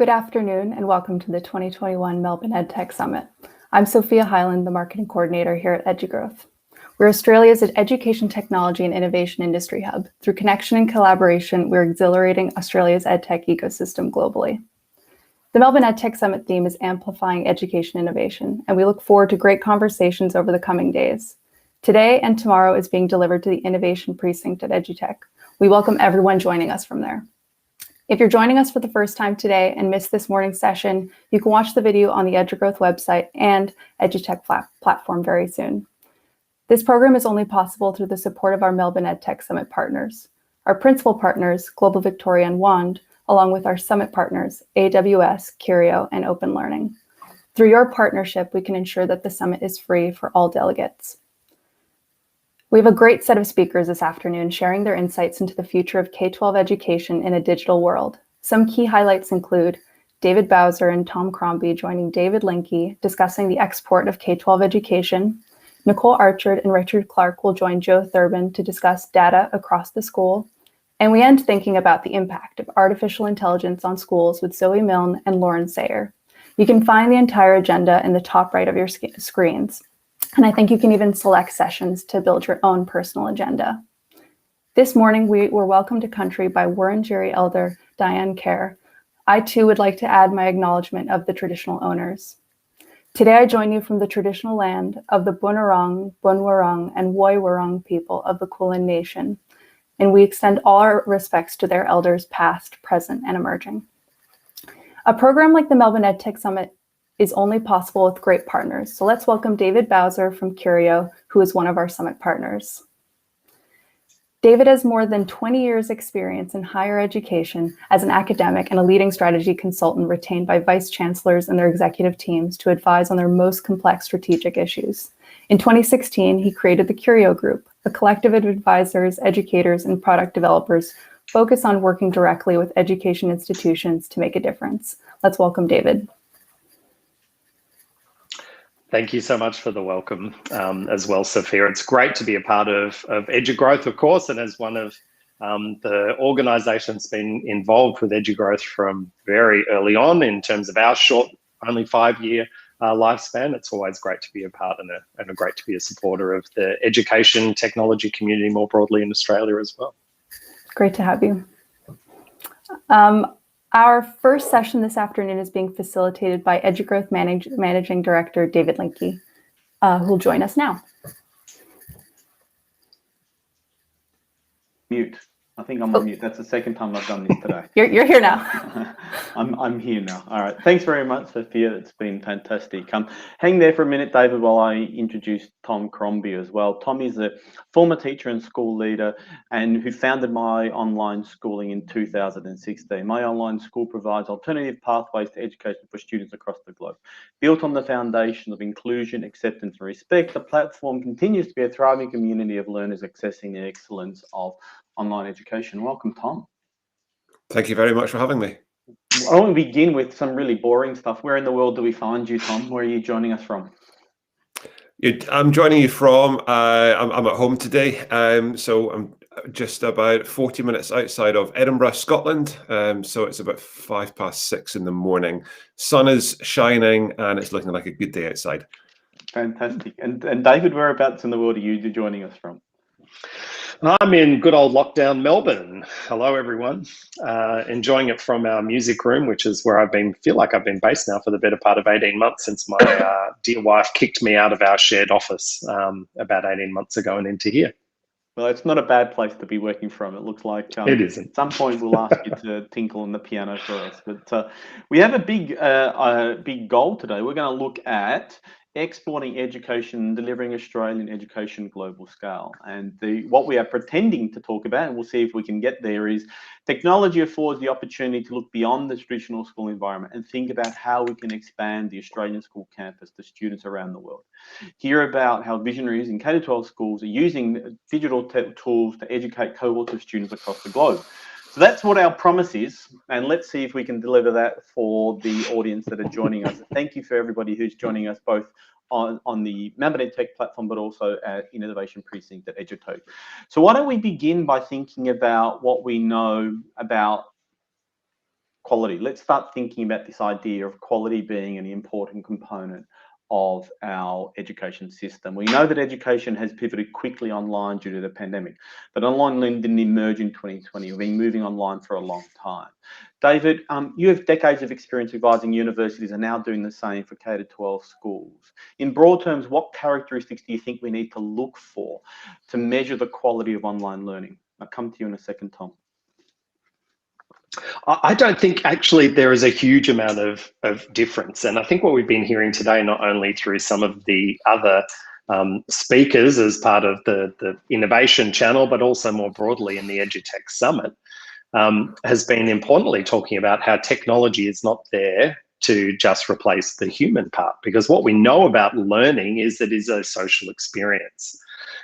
Good afternoon and welcome to the 2021 Melbourne EdTech Summit. I'm Sophia Hyland, the Marketing Coordinator here at EduGrowth. We're Australia's education technology and innovation industry hub. Through connection and collaboration, we're exhilarating Australia's EdTech ecosystem globally. The Melbourne EdTech Summit theme is amplifying education innovation, and we look forward to great conversations over the coming days. Today and tomorrow is being delivered to the Innovation Precinct at EduTech. We welcome everyone joining us from there. If you're joining us for the first time today and missed this morning's session, you can watch the video on the EduGrowth website and EduTech platform very soon. This program is only possible through the support of our Melbourne EdTech Summit partners. Our principal partners, Global Victoria and WAND, along with our summit partners, AWS, Curio, and Open Learning. Through your partnership, we can ensure that the summit is free for all delegates. We have a great set of speakers this afternoon sharing their insights into the future of K-12 education in a digital world. Some key highlights include David Bowser and Tom Crombie joining David Linke discussing the export of K-12 education. Nicole Archard and Richard Clark will join Joe Thurbin to discuss data across the school. And we end thinking about the impact of artificial intelligence on schools with Zoe Milne and Lauren Sayer. You can find the entire agenda in the top right of your screens. And I think you can even select sessions to build your own personal agenda. This morning, we were welcomed to country by Wurundjeri Elder Diane Kerr. I too would like to add my acknowledgement of the traditional owners. Today, I join you from the traditional land of the Bunurong, Bunwurrung, and Woiwurrung people of the Kulin Nation, and we extend all our respects to their elders past, present, and emerging. A program like the Melbourne EdTech Summit is only possible with great partners. So let's welcome David Bowser from Curio, who is one of our summit partners. David has more than 20 years experience in higher education as an academic and a leading strategy consultant retained by vice chancellors and their executive teams to advise on their most complex strategic issues. In 2016, he created the Curio Group, a collective of advisors, educators, and product developers focused on working directly with education institutions to make a difference. Let's welcome David. Thank you so much for the welcome as well, Sophia. It's great to be a part of EduGrowth, of course, and as one of the organisations been involved with EduGrowth from very early on in terms of our short, only 5-year lifespan. It's always great to be a part and great to be a supporter of the education technology community more broadly in Australia as well. Great to have you. Our first session this afternoon is being facilitated by EduGrowth Managing Director David Linke, who will join us now. Mute. I think I'm on mute. That's the second time I've done this today. You're here now. I'm here now. All right. Thanks very much, Sophia. It's been fantastic. Hang there for a minute, David, while I introduce Tom Crombie as well. Tom is a former teacher and school leader and who founded my online schooling in 2016. My online school provides alternative pathways to education for students across the globe. Built on the foundation of inclusion, acceptance, and respect, the platform continues to be a thriving community of learners accessing the excellence of online education. Welcome, Tom. Thank you very much for having me. I want to begin with some really boring stuff. Where in the world do we find you, Tom? Where are you joining us from? I'm joining you from, I'm at home today. So I'm just about 40 minutes outside of Edinburgh, Scotland. So it's about 6:05 in the morning. Sun is shining and it's looking like a good day outside. Fantastic. And David, whereabouts in the world are you joining us from? I'm in good old lockdown Melbourne. Hello, everyone. Enjoying it from our music room, which is where feel like I've been based now for the better part of 18 months since my dear wife kicked me out of our shared office about 18 months ago and into here. Well, it's not a bad place to be working from. It looks like it isn't. At some point we'll ask you to tinkle on the piano for us. But we have a big goal today. We're going to look at exporting education and delivering Australian education global scale. And what we are pretending to talk about, and we'll see if we can get there, is technology affords the opportunity to look beyond the traditional school environment and think about how we can expand the Australian school campus to students around the world. Hear about how visionaries in K-12 schools are using digital tools to educate cohorts of students across the globe. So that's what our promise is, and let's see if we can deliver that for the audience that are joining us. Thank you for everybody who's joining us both on the Melbourne EdTech platform, but also at Innovation Precinct at EduTech. So why don't we begin by thinking about what we know about quality. Let's start thinking about this idea of quality being an important component of our education system. We know that education has pivoted quickly online due to the pandemic, but online learning didn't emerge in 2020. We've been moving online for a long time. David, you have decades of experience advising universities and now doing the same for K-12 schools. In broad terms, what characteristics do you think we need to look for to measure the quality of online learning? I'll come to you in a second, Tom. I don't think actually there is a huge amount of difference. And I think what we've been hearing today, not only through some of the other speakers as part of the innovation channel, but also more broadly in the EdTech Summit, has been importantly talking about how technology is not there to just replace the human part. Because what we know about learning is that it is a social experience.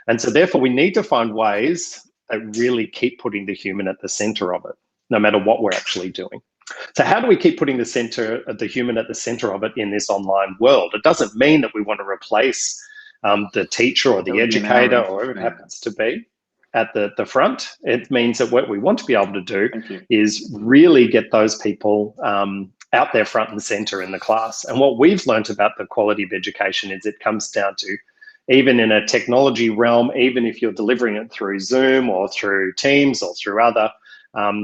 And so therefore we need to find ways that really keep putting the human at the center of it, no matter what we're actually doing. So how do we keep putting the human at the center of it in this online world? It doesn't mean that we want to replace the teacher or the educator or whoever it happens to be at the front. It means that what we want to be able to do is really get those people out there front and center in the class. And what we've learned about the quality of education is it comes down to, even in a technology realm, even if you're delivering it through Zoom or through Teams or through other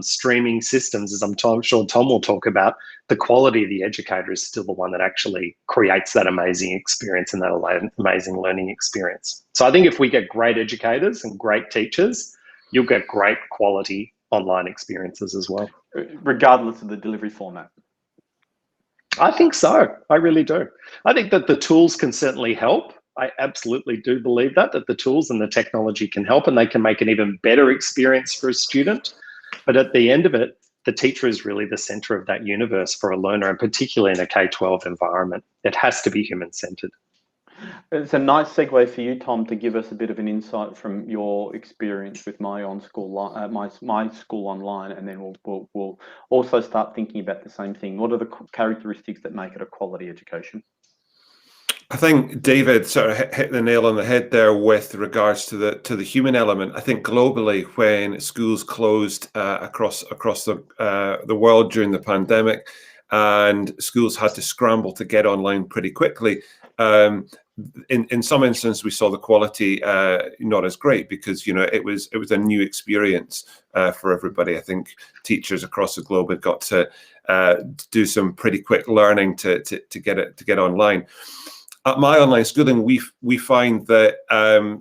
streaming systems, as I'm sure Tom will talk about, the quality of the educator is still the one that actually creates that amazing experience and that amazing learning experience. So I think if we get great educators and great teachers, you'll get great quality online experiences as well. Regardless of the delivery format. I think so. I really do. I think that the tools can certainly help. I absolutely do believe that the tools and the technology can help, and they can make an even better experience for a student. But at the end of it, the teacher is really the center of that universe for a learner, and particularly in a K-12 environment. It has to be human-centered. It's a nice segue for you, Tom, to give us a bit of an insight from your experience with my school online, and then we'll also start thinking about the same thing. What are the characteristics that make it a quality education? I think David sort of hit the nail on the head there with regards to the human element. I think globally, when schools closed across the world during the pandemic, and schools had to scramble to get online pretty quickly, in some instances we saw the quality not as great, because it was a new experience for everybody. I think teachers across the globe had got to do some pretty quick learning to get online. At my online schooling, we find that I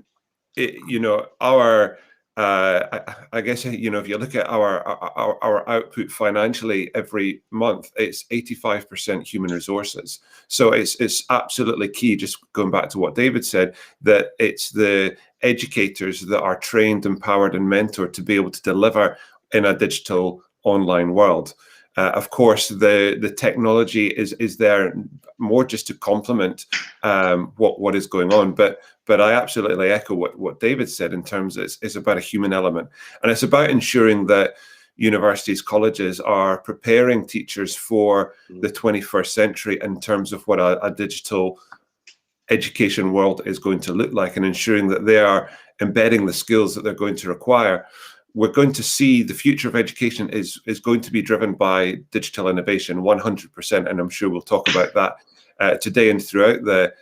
guess if you look at our output financially every month, it's 85% human resources. So it's absolutely key, just going back to what David said, that it's the educators that are trained, empowered and mentored to be able to deliver in a digital online world. Of course, the technology is there more just to complement what is going on, but I absolutely echo what David said in terms of it's about a human element, and it's about ensuring that universities, colleges are preparing teachers for the 21st century in terms of what a digital education world is going to look like, and ensuring that they are embedding the skills that they're going to require. We're going to see the future of education is going to be driven by digital innovation, 100%, and I'm sure we'll talk about that today and throughout the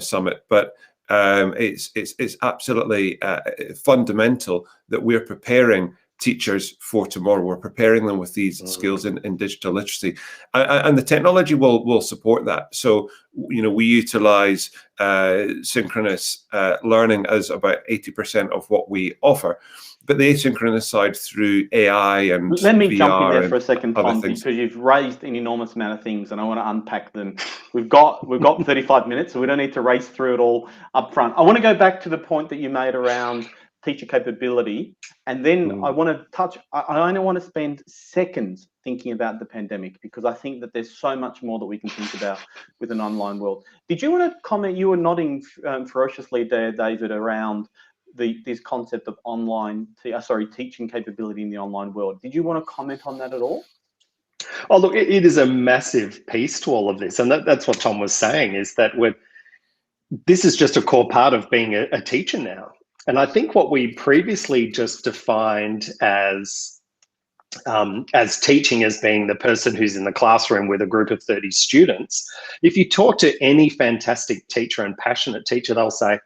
summit. But it's absolutely fundamental that we're preparing teachers for tomorrow. We're preparing them with these skills in digital literacy, and the technology will support that. So we utilize synchronous learning as about 80% of what we offer. But the asynchronous side through AI and let me VR jump in there for a second, Tom, because you've raised an enormous amount of things, and I want to unpack them. We've got 35 minutes, so we don't need to race through it all up front. I want to go back to the point that you made around teacher capability, and then I want to touch. I only want to spend seconds thinking about the pandemic, because I think that there's so much more that we can think about with an online world. Did you want to comment? You were nodding ferociously there, David, around this concept of teaching capability in the online world. Did you want to comment on that at all? Oh, look, it is a massive piece to all of this, and that's what Tom was saying, is that this is just a core part of being a teacher now. And I think what we previously just defined as as teaching as being the person who's in the classroom with a group of 30 students, if you talk to any fantastic teacher and passionate teacher, they'll say,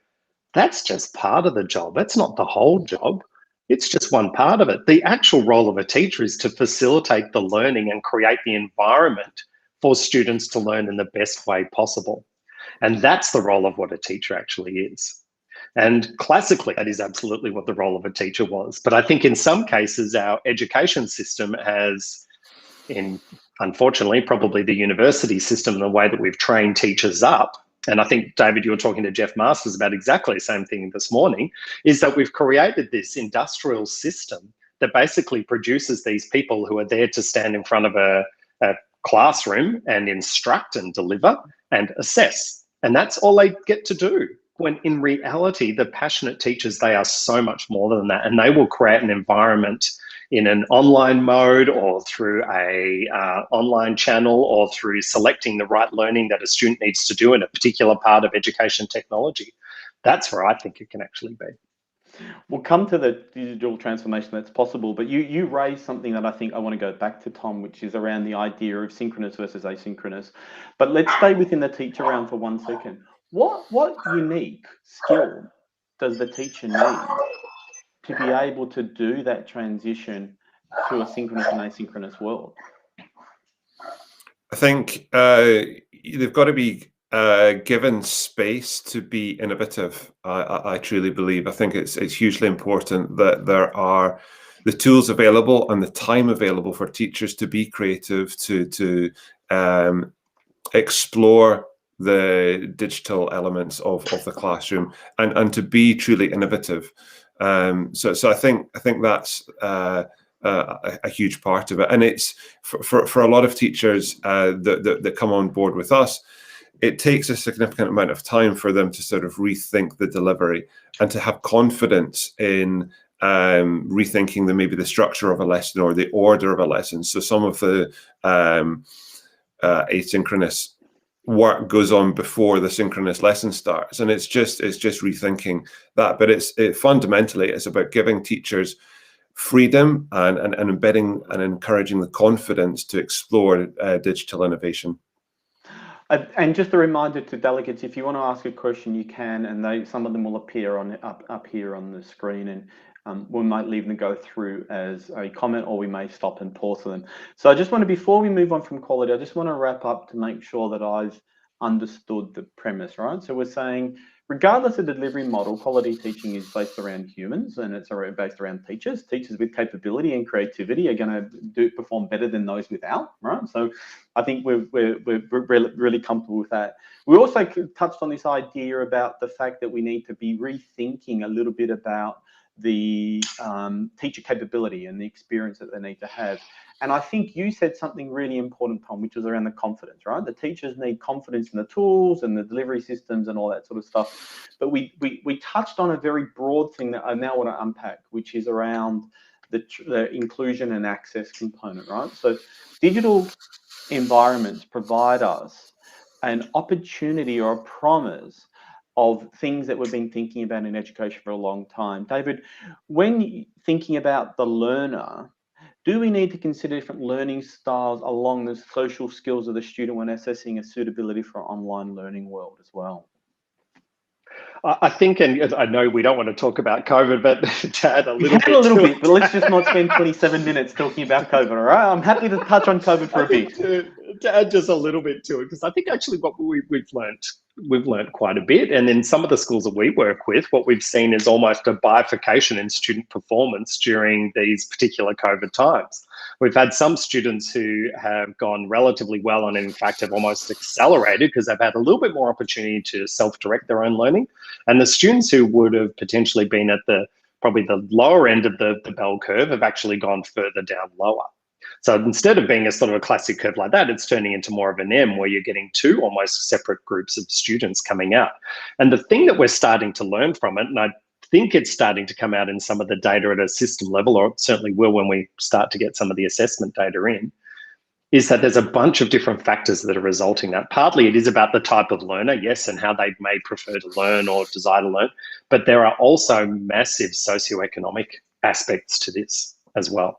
that's just part of the job. That's not the whole job. It's just one part of it. The actual role of a teacher is to facilitate the learning and create the environment for students to learn in the best way possible. And that's the role of what a teacher actually is. And classically, that is absolutely what the role of a teacher was. But I think in some cases, our education system has, unfortunately, probably the university system, the way that we've trained teachers up, and I think, David, you were talking to Jeff Masters about exactly the same thing this morning, is that we've created this industrial system that basically produces these people who are there to stand in front of a classroom and instruct and deliver and assess. And that's all they get to do. When in reality, the passionate teachers, they are so much more than that, and they will create an environment in an online mode or through a online channel or through selecting the right learning that a student needs to do in a particular part of education technology. That's where I think it can actually be. We'll come to the digital transformation that's possible, but you raised something that I think I want to go back to, Tom, which is around the idea of synchronous versus asynchronous. But let's stay within the teacher realm for 1 second. What unique skill does the teacher need to be able to do that transition to a synchronous and asynchronous world? I think they've got to be given space to be innovative. I truly believe. I think it's hugely important that there are the tools available and the time available for teachers to be creative, to explore the digital elements of the classroom and to be truly innovative. So I think that's a huge part of it, and it's for a lot of teachers that come on board with us. It takes a significant amount of time for them to sort of rethink the delivery and to have confidence in rethinking maybe the structure of a lesson or the order of a lesson. So some of the asynchronous work goes on before the synchronous lesson starts, and it's just rethinking that. But fundamentally it's about giving teachers freedom and embedding and encouraging the confidence to explore digital innovation. And just a reminder to delegates, if you want to ask a question, you can, and some of them will appear up here on the screen, and we might leave them go through as a comment, or we may stop and pause them. So I just want to, before we move on from quality, I just want to wrap up to make sure that I've understood the premise, right? So we're saying, regardless of the delivery model, quality teaching is based around humans, and it's based around teachers. Teachers with capability and creativity are going to perform better than those without, right? So I think we're really comfortable with that. We also touched on this idea about the fact that we need to be rethinking a little bit about the teacher capability and the experience that they need to have. And I think you said something really important, Tom, which was around the confidence, right? The teachers need confidence in the tools and the delivery systems and all that sort of stuff. But we touched on a very broad thing that I now want to unpack, which is around the inclusion and access component, right? So digital environments provide us an opportunity or a promise of things that we've been thinking about in education for a long time. David, when thinking about the learner, do we need to consider different learning styles along the social skills of the student when assessing a suitability for an online learning world as well? I think, and I know we don't want to talk about COVID, but to add a little bit, but let's just not spend 27 minutes talking about COVID, all right? I'm happy to touch on COVID for a bit. To add just a little bit to it, because I think actually what we've learned quite a bit, and in some of the schools that we work with, what we've seen is almost a bifurcation in student performance during these particular COVID times. We've had some students who have gone relatively well and in fact have almost accelerated because they've had a little bit more opportunity to self-direct their own learning. And the students who would have potentially been at probably the lower end of the bell curve have actually gone further down lower. So instead of being a sort of a classic curve like that, it's turning into more of an M where you're getting two almost separate groups of students coming out. And the thing that we're starting to learn from it, and I think it's starting to come out in some of the data at a system level, or it certainly will when we start to get some of the assessment data in, is that there's a bunch of different factors that are resulting in that. Partly it is about the type of learner, yes, and how they may prefer to learn or desire to learn, but there are also massive socioeconomic aspects to this as well.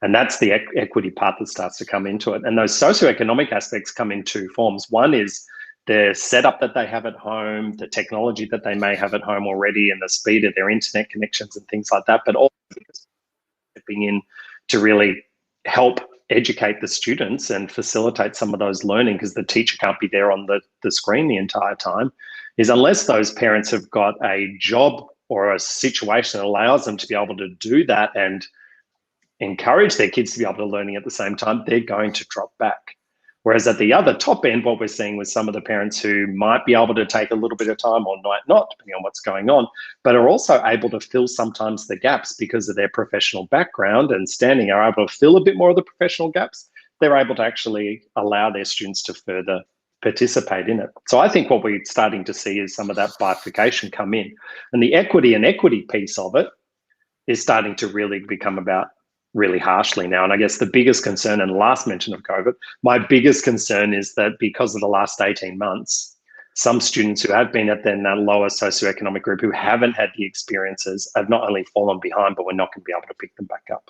And that's the equity part that starts to come into it. And those socioeconomic aspects come in two forms. One is the setup that they have at home, the technology that they may have at home already, and the speed of their internet connections and things like that, but also stepping in to really help educate the students and facilitate some of those learning, because the teacher can't be there on the screen the entire time, is unless those parents have got a job or a situation that allows them to be able to do that and encourage their kids to be able to learning at the same time, they're going to drop back. Whereas at the other top end, what we're seeing with some of the parents who might be able to take a little bit of time or might not, depending on what's going on, but are also able to fill sometimes the gaps because of their professional background and standing, are able to fill a bit more of the professional gaps. They're able to actually allow their students to further participate in it. So I think what we're starting to see is some of that bifurcation come in. And the equity piece of it is starting to really become about really harshly now. And I guess the biggest concern, and last mention of COVID, my biggest concern is that because of the last 18 months, some students who have been at that lower socioeconomic group, who haven't had the experiences, have not only fallen behind, but we're not going to be able to pick them back up.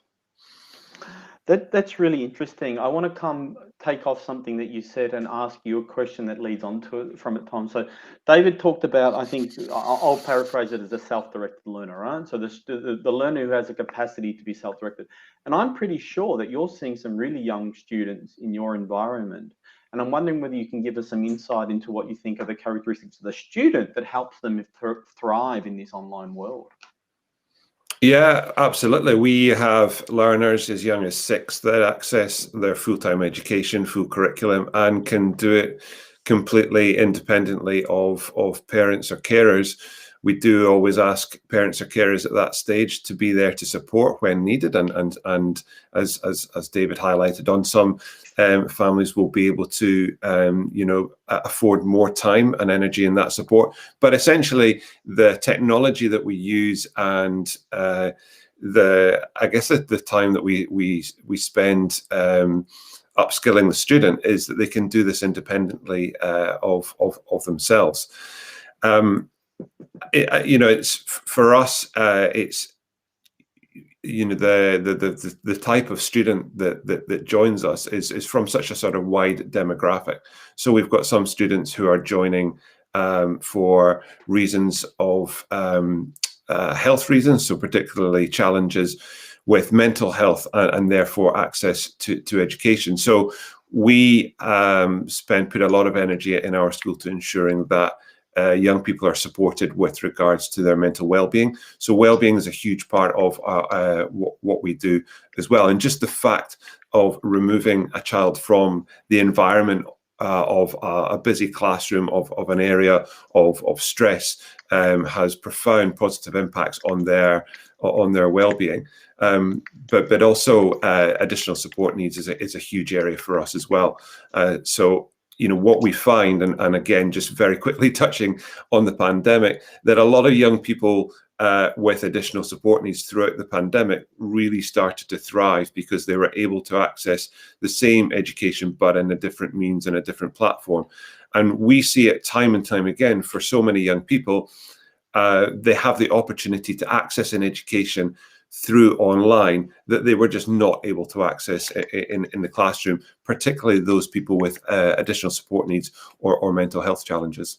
That's really interesting. I want to take off something that you said and ask you a question that leads on to it from it, Tom. So David talked about, I think I'll paraphrase it as a self-directed learner, right? So the learner who has a capacity to be self-directed. And I'm pretty sure that you're seeing some really young students in your environment. And I'm wondering whether you can give us some insight into what you think are the characteristics of the student that helps them thrive in this online world. Yeah, absolutely. We have learners as young as 6 that access their full-time education, full curriculum, and can do it completely independently of parents or carers. We do always ask parents or carers at that stage to be there to support when needed, and as David highlighted, on some families will be able to afford more time and energy in that support. But essentially, the technology that we use and the time that we spend upskilling the student is that they can do this independently of themselves. It's for us. It's the type of student that joins us is from such a sort of wide demographic. So we've got some students who are joining for reasons of health reasons, so particularly challenges with mental health and therefore access to education. So we put a lot of energy in our school to ensuring that young people are supported with regards to their mental well-being. So well-being is a huge part of what we do as well. And just the fact of removing a child from the environment of a busy classroom, of an area of stress, has profound positive impacts on their well-being. But also additional support needs is a huge area for us as well. So what we find, and again, just very quickly touching on the pandemic, that a lot of young people with additional support needs throughout the pandemic really started to thrive because they were able to access the same education, but in a different means and a different platform. And we see it time and time again for so many young people. They have the opportunity to access an education through online that they were just not able to access in the classroom, particularly those people with additional support needs or mental health challenges.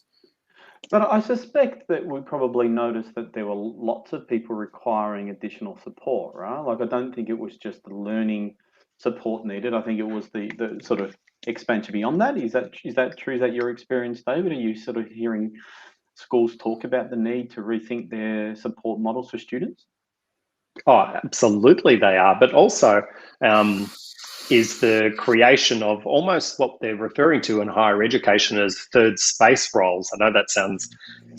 But I suspect that we probably noticed that there were lots of people requiring additional support, right? Like, I don't think it was just the learning support needed. I think it was the sort of expansion beyond that. Is that true? Is that your experience, David? Are you sort of hearing schools talk about the need to rethink their support models for students? Oh, absolutely they are. But also is the creation of almost what they're referring to in higher education as third space roles. I know that sounds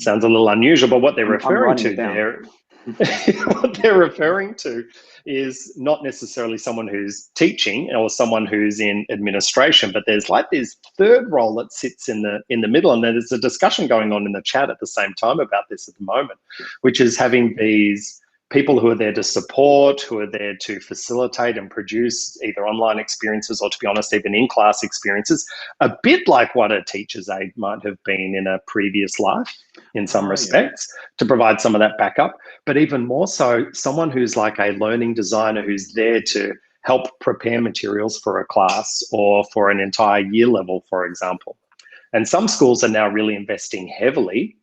a little unusual, but what they're referring to there, what they're referring to is not necessarily someone who's teaching or someone who's in administration, but there's like this third role that sits in the middle. And there's a discussion going on in the chat at the same time about this at the moment, which is having these people who are there to support, who are there to facilitate and produce either online experiences or, to be honest, even in-class experiences, a bit like what a teacher's aide might have been in a previous life in some respects, to provide some of that backup. But even more so, someone who's like a learning designer who's there to help prepare materials for a class or for an entire year level, for example. And some schools are now really investing heavily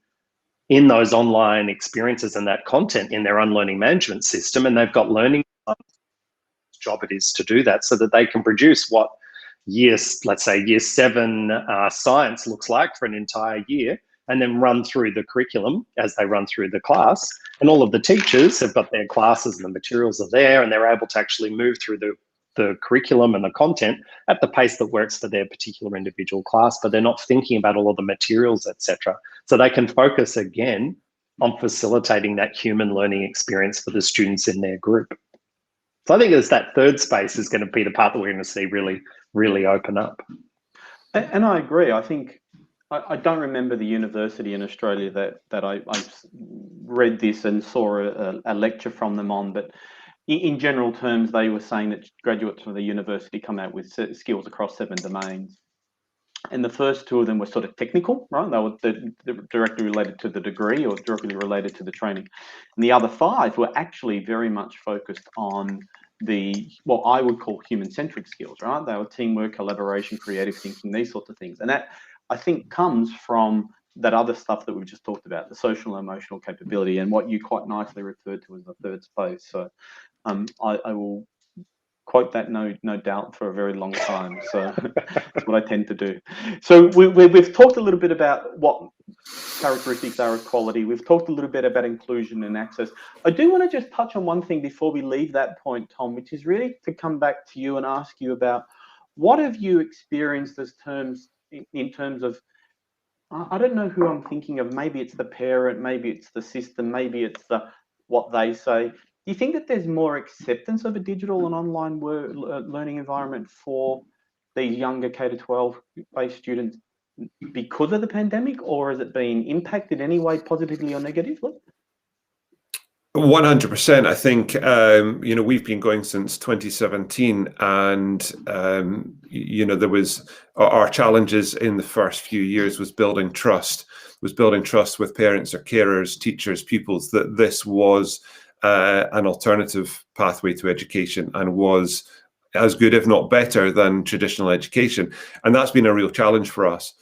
in those online experiences and that content in their own learning management system, and they've got learning job it is to do that so that they can produce what let's say year 7 science looks like for an entire year, and then run through the curriculum as they run through the class. And all of the teachers have got their classes and the materials are there, and they're able to actually move through the curriculum and the content at the pace that works for their particular individual class, but they're not thinking about all of the materials, etc. So they can focus again on facilitating that human learning experience for the students in their group. So I think it's that third space is going to be the part that we're going to see really, really open up. And I agree. I think I don't remember the university in Australia that I read this and saw a lecture from them on, but in general terms, they were saying that graduates from the university come out with skills across 7 domains. And the first 2 of them were sort of technical, right? They were directly related to the degree or directly related to the training. And the other 5 were actually very much focused on what I would call human-centric skills, right? They were teamwork, collaboration, creative thinking, these sorts of things. And that, I think, comes from that other stuff that we've just talked about, the social and emotional capability, and what you quite nicely referred to as the third space. So I will quote that no doubt for a very long time. So that's what I tend to do. So we've talked a little bit about what characteristics are of quality. We've talked a little bit about inclusion and access. I do want to just touch on one thing before we leave that point, Tom, which is really to come back to you and ask you about what have you experienced as in terms of, I don't know who I'm thinking of. Maybe it's the parent, maybe it's the system, maybe it's what they say. Do you think that there's more acceptance of a digital and online learning environment for these younger K-12 based students because of the pandemic, or has it been impacted any way positively or negatively? 100%. I think, we've been going since 2017, and, there was our challenges in the first few years was building trust with parents or carers, teachers, pupils, that this was an alternative pathway to education and was as good, if not better, than traditional education. And that's been a real challenge for us.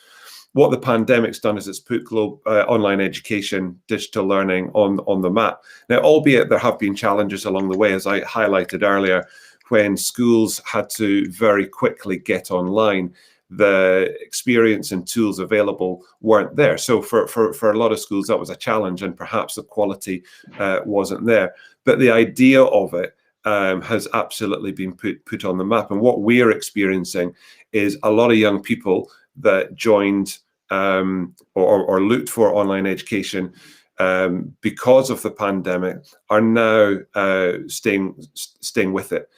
What the pandemic's done is it's put online education, digital learning on the map. Now, albeit there have been challenges along the way, as I highlighted earlier, when schools had to very quickly get online, the experience and tools available weren't there. So for a lot of schools, that was a challenge, and perhaps the quality wasn't there. But the idea of it has absolutely been put on the map. And what we're experiencing is a lot of young people that joined or looked for online education because of the pandemic are now staying with it.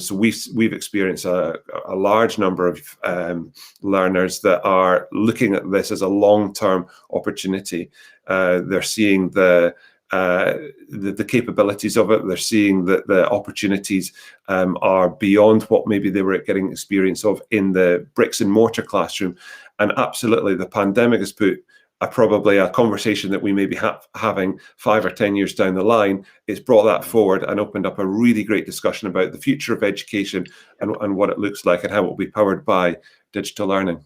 So we've experienced a large number of learners that are looking at this as a long-term opportunity. They're seeing the capabilities of it. They're seeing that the opportunities are beyond what maybe they were getting experience of in the bricks and mortar classroom. And absolutely, the pandemic has put probably a conversation that we may be having 5 or 10 years down the line. It's brought that forward and opened up a really great discussion about the future of education and what it looks like and how it will be powered by digital learning.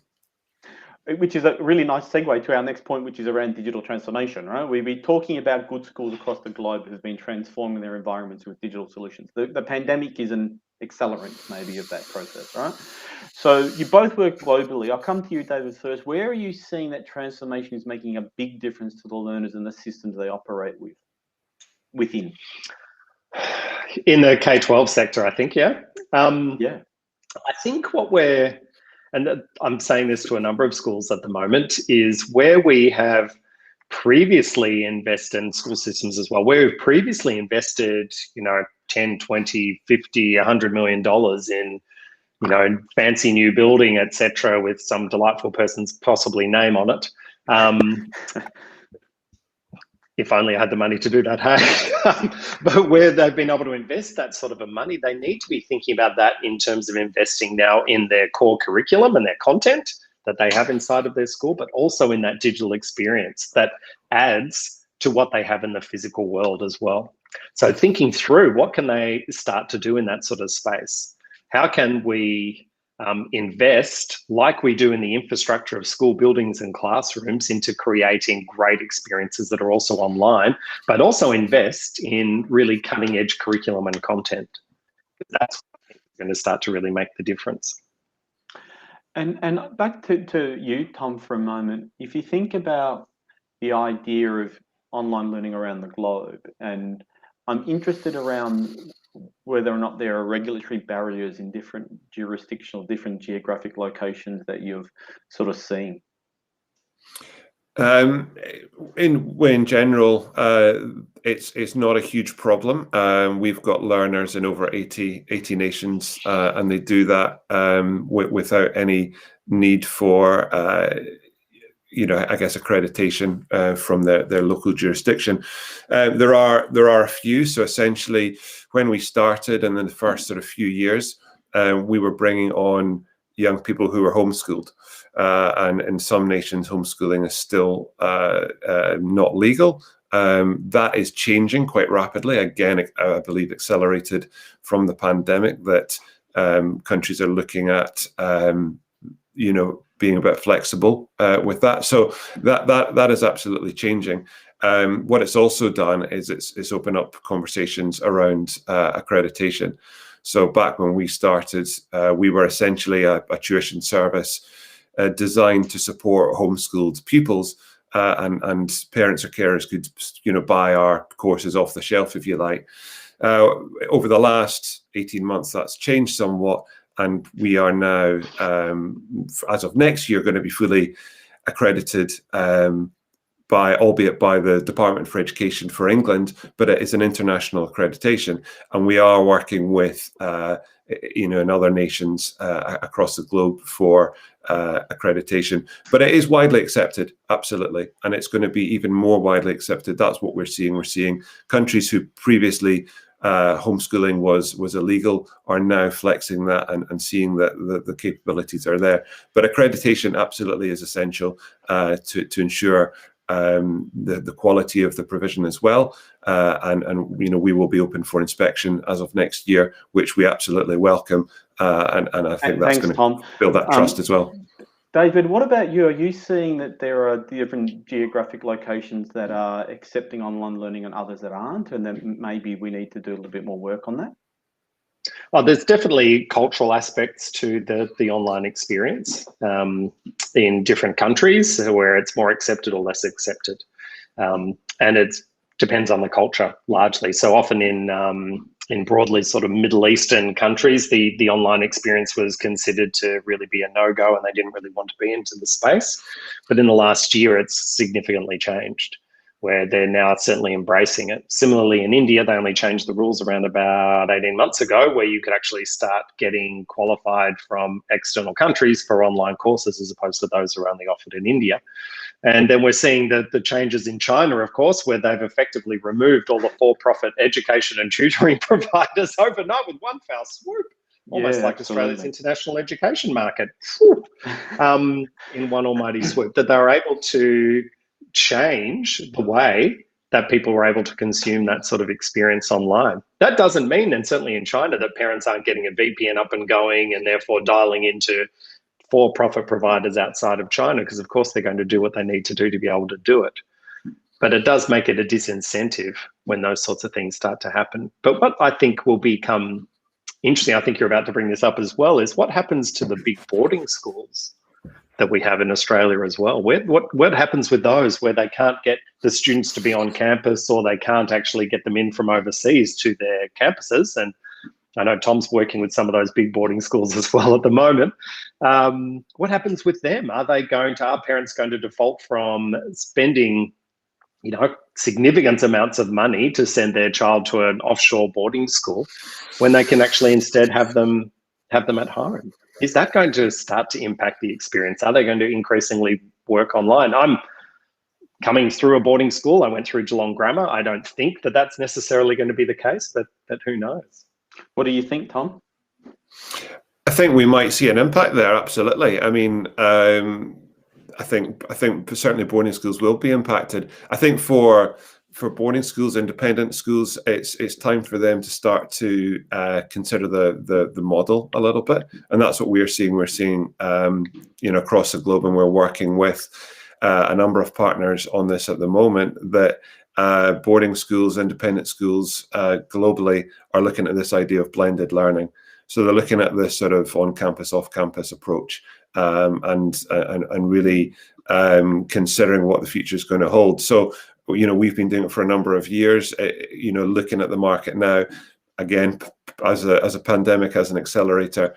Which is a really nice segue to our next point, which is around digital transformation, right? We've been talking about good schools across the globe who have been transforming their environments with digital solutions. The pandemic is an accelerant, maybe, of that process, right? So you both work globally. I'll come to you, David, first. Where are you seeing that transformation is making a big difference to the learners and the systems they operate within? In the K-12 sector, I think, yeah. Yeah. I think and I'm saying this to a number of schools at the moment, is where we have previously invested in school systems as well, where we've previously invested, 10, 20, 50, $100 million in, fancy new building, etc., with some delightful person's possibly name on it. If only I had the money to do that, hey? But where they've been able to invest that sort of a money, they need to be thinking about that in terms of investing now in their core curriculum and their content that they have inside of their school, but also in that digital experience that adds to what they have in the physical world as well. So thinking through what can they start to do in that sort of space? How can we invest, like we do in the infrastructure of school buildings and classrooms, into creating great experiences that are also online, but also invest in really cutting edge curriculum and content? That's going to start to really make the difference. And back to you, Tom, for a moment. If you think about the idea of online learning around the globe, and I'm interested around whether or not there are regulatory barriers in different jurisdictional, different geographic locations that you've sort of seen. In general, it's not a huge problem. We've got learners in over 80 nations, and they do that without any need for I guess accreditation from their local jurisdiction. There are a few. So essentially, when we started, and in the first sort of few years, we were bringing on young people who were homeschooled, and in some nations, homeschooling is still not legal. That is changing quite rapidly. Again, I believe accelerated from the pandemic, that countries are looking at being a bit flexible with that. So that is absolutely changing. What it's also done is it's opened up conversations around accreditation. So back when we started, we were essentially a tuition service designed to support homeschooled pupils, and parents or carers could buy our courses off the shelf, if you like. Over the last 18 months, that's changed somewhat. And we are now, as of next year, going to be fully accredited, albeit by the Department for Education for England, but it is an international accreditation, and we are working with in other nations across the globe for accreditation. But it is widely accepted, absolutely, and it's going to be even more widely accepted. That's what we're seeing. We're seeing countries who previously homeschooling was illegal are now flexing that and seeing that the capabilities are there. But accreditation absolutely is essential to ensure the quality of the provision as well, and we will be open for inspection as of next year, which we absolutely welcome, and I think that's going to build that trust as well. David, what about you? Are you seeing that there are different geographic locations that are accepting online learning and others that aren't, and then maybe we need to do a little bit more work on that? Well, there's definitely cultural aspects to the online experience in different countries where it's more accepted or less accepted. And it depends on the culture largely. So often in broadly sort of Middle Eastern countries, the online experience was considered to really be a no-go, and they didn't really want to be into the space. But in the last year, it's significantly changed, where they're now certainly embracing it. Similarly, in India, they only changed the rules around about 18 months ago, where you could actually start getting qualified from external countries for online courses, as opposed to those who are only offered in India. And then we're seeing the changes in China, of course, where they've effectively removed all the for-profit education and tutoring providers overnight with one foul swoop, almost like Australia's international education market, in one almighty swoop, that they were able to change the way that people were able to consume that sort of experience online. That doesn't mean, and certainly in China, that parents aren't getting a VPN up and going and therefore dialing into for-profit providers outside of China, because of course they're going to do what they need to do to be able to do it. But it does make it a disincentive when those sorts of things start to happen. But what I think will become interesting, I think you're about to bring this up as well, is what happens to the big boarding schools that we have in Australia as well. What happens with those where they can't get the students to be on campus, or they can't actually get them in from overseas to their campuses? And I know Tom's working with some of those big boarding schools as well at the moment. What happens with them? Are parents going to default from spending, significant amounts of money to send their child to an offshore boarding school when they can actually instead have them at home? Is that going to start to impact the experience? Are they going to increasingly work online? I'm coming through a boarding school. I went through Geelong Grammar. I don't think that that's necessarily going to be the case, but who knows? What do you think, Tom? I think we might see an impact there. Absolutely. I mean, I think certainly boarding schools will be impacted. I think for for boarding schools, independent schools, it's time for them to start to consider the model a little bit, and that's what we're seeing. We're seeing across the globe, and we're working with a number of partners on this at the moment, that boarding schools, independent schools globally are looking at this idea of blended learning. So they're looking at this sort of on-campus, off-campus approach, and really considering what the future is going to hold. So, we've been doing it for a number of years, looking at the market now, again, as a pandemic, as an accelerator.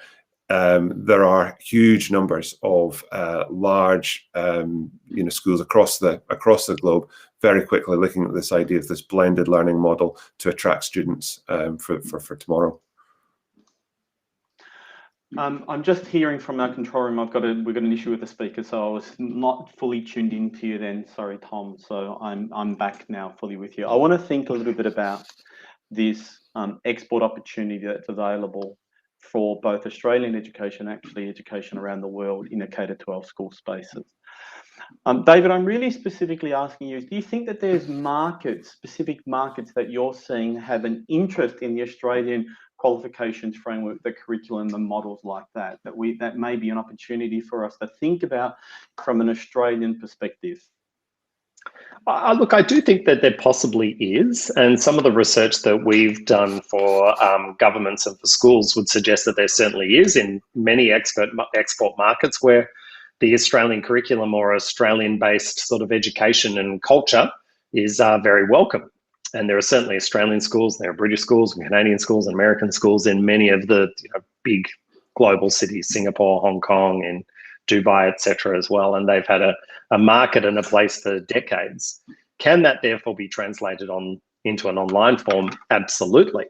There are huge numbers of large, schools across the globe very quickly looking at this idea of this blended learning model to attract students for tomorrow. I'm just hearing from our control room. We've got an issue with the speaker, so I was not fully tuned into you then. Sorry, Tom. So I'm back now fully with you. I want to think a little bit about this export opportunity that's available for both Australian education, actually education around the world in a K-12 school spaces. David, I'm really specifically asking you, do you think that there's specific markets that you're seeing have an interest in the Australian qualifications framework, the curriculum, the models like that may be an opportunity for us to think about from an Australian perspective? Look, I do think that there possibly is, and some of the research that we've done for governments and for schools would suggest that there certainly is in many export markets where the Australian curriculum or Australian-based sort of education and culture is very welcome. And there are certainly Australian schools, there are British schools and Canadian schools and American schools in many of the big global cities, Singapore, Hong Kong, and Dubai, etc. as well. And they've had a market and a place for decades. Can that therefore be translated into an online form? Absolutely.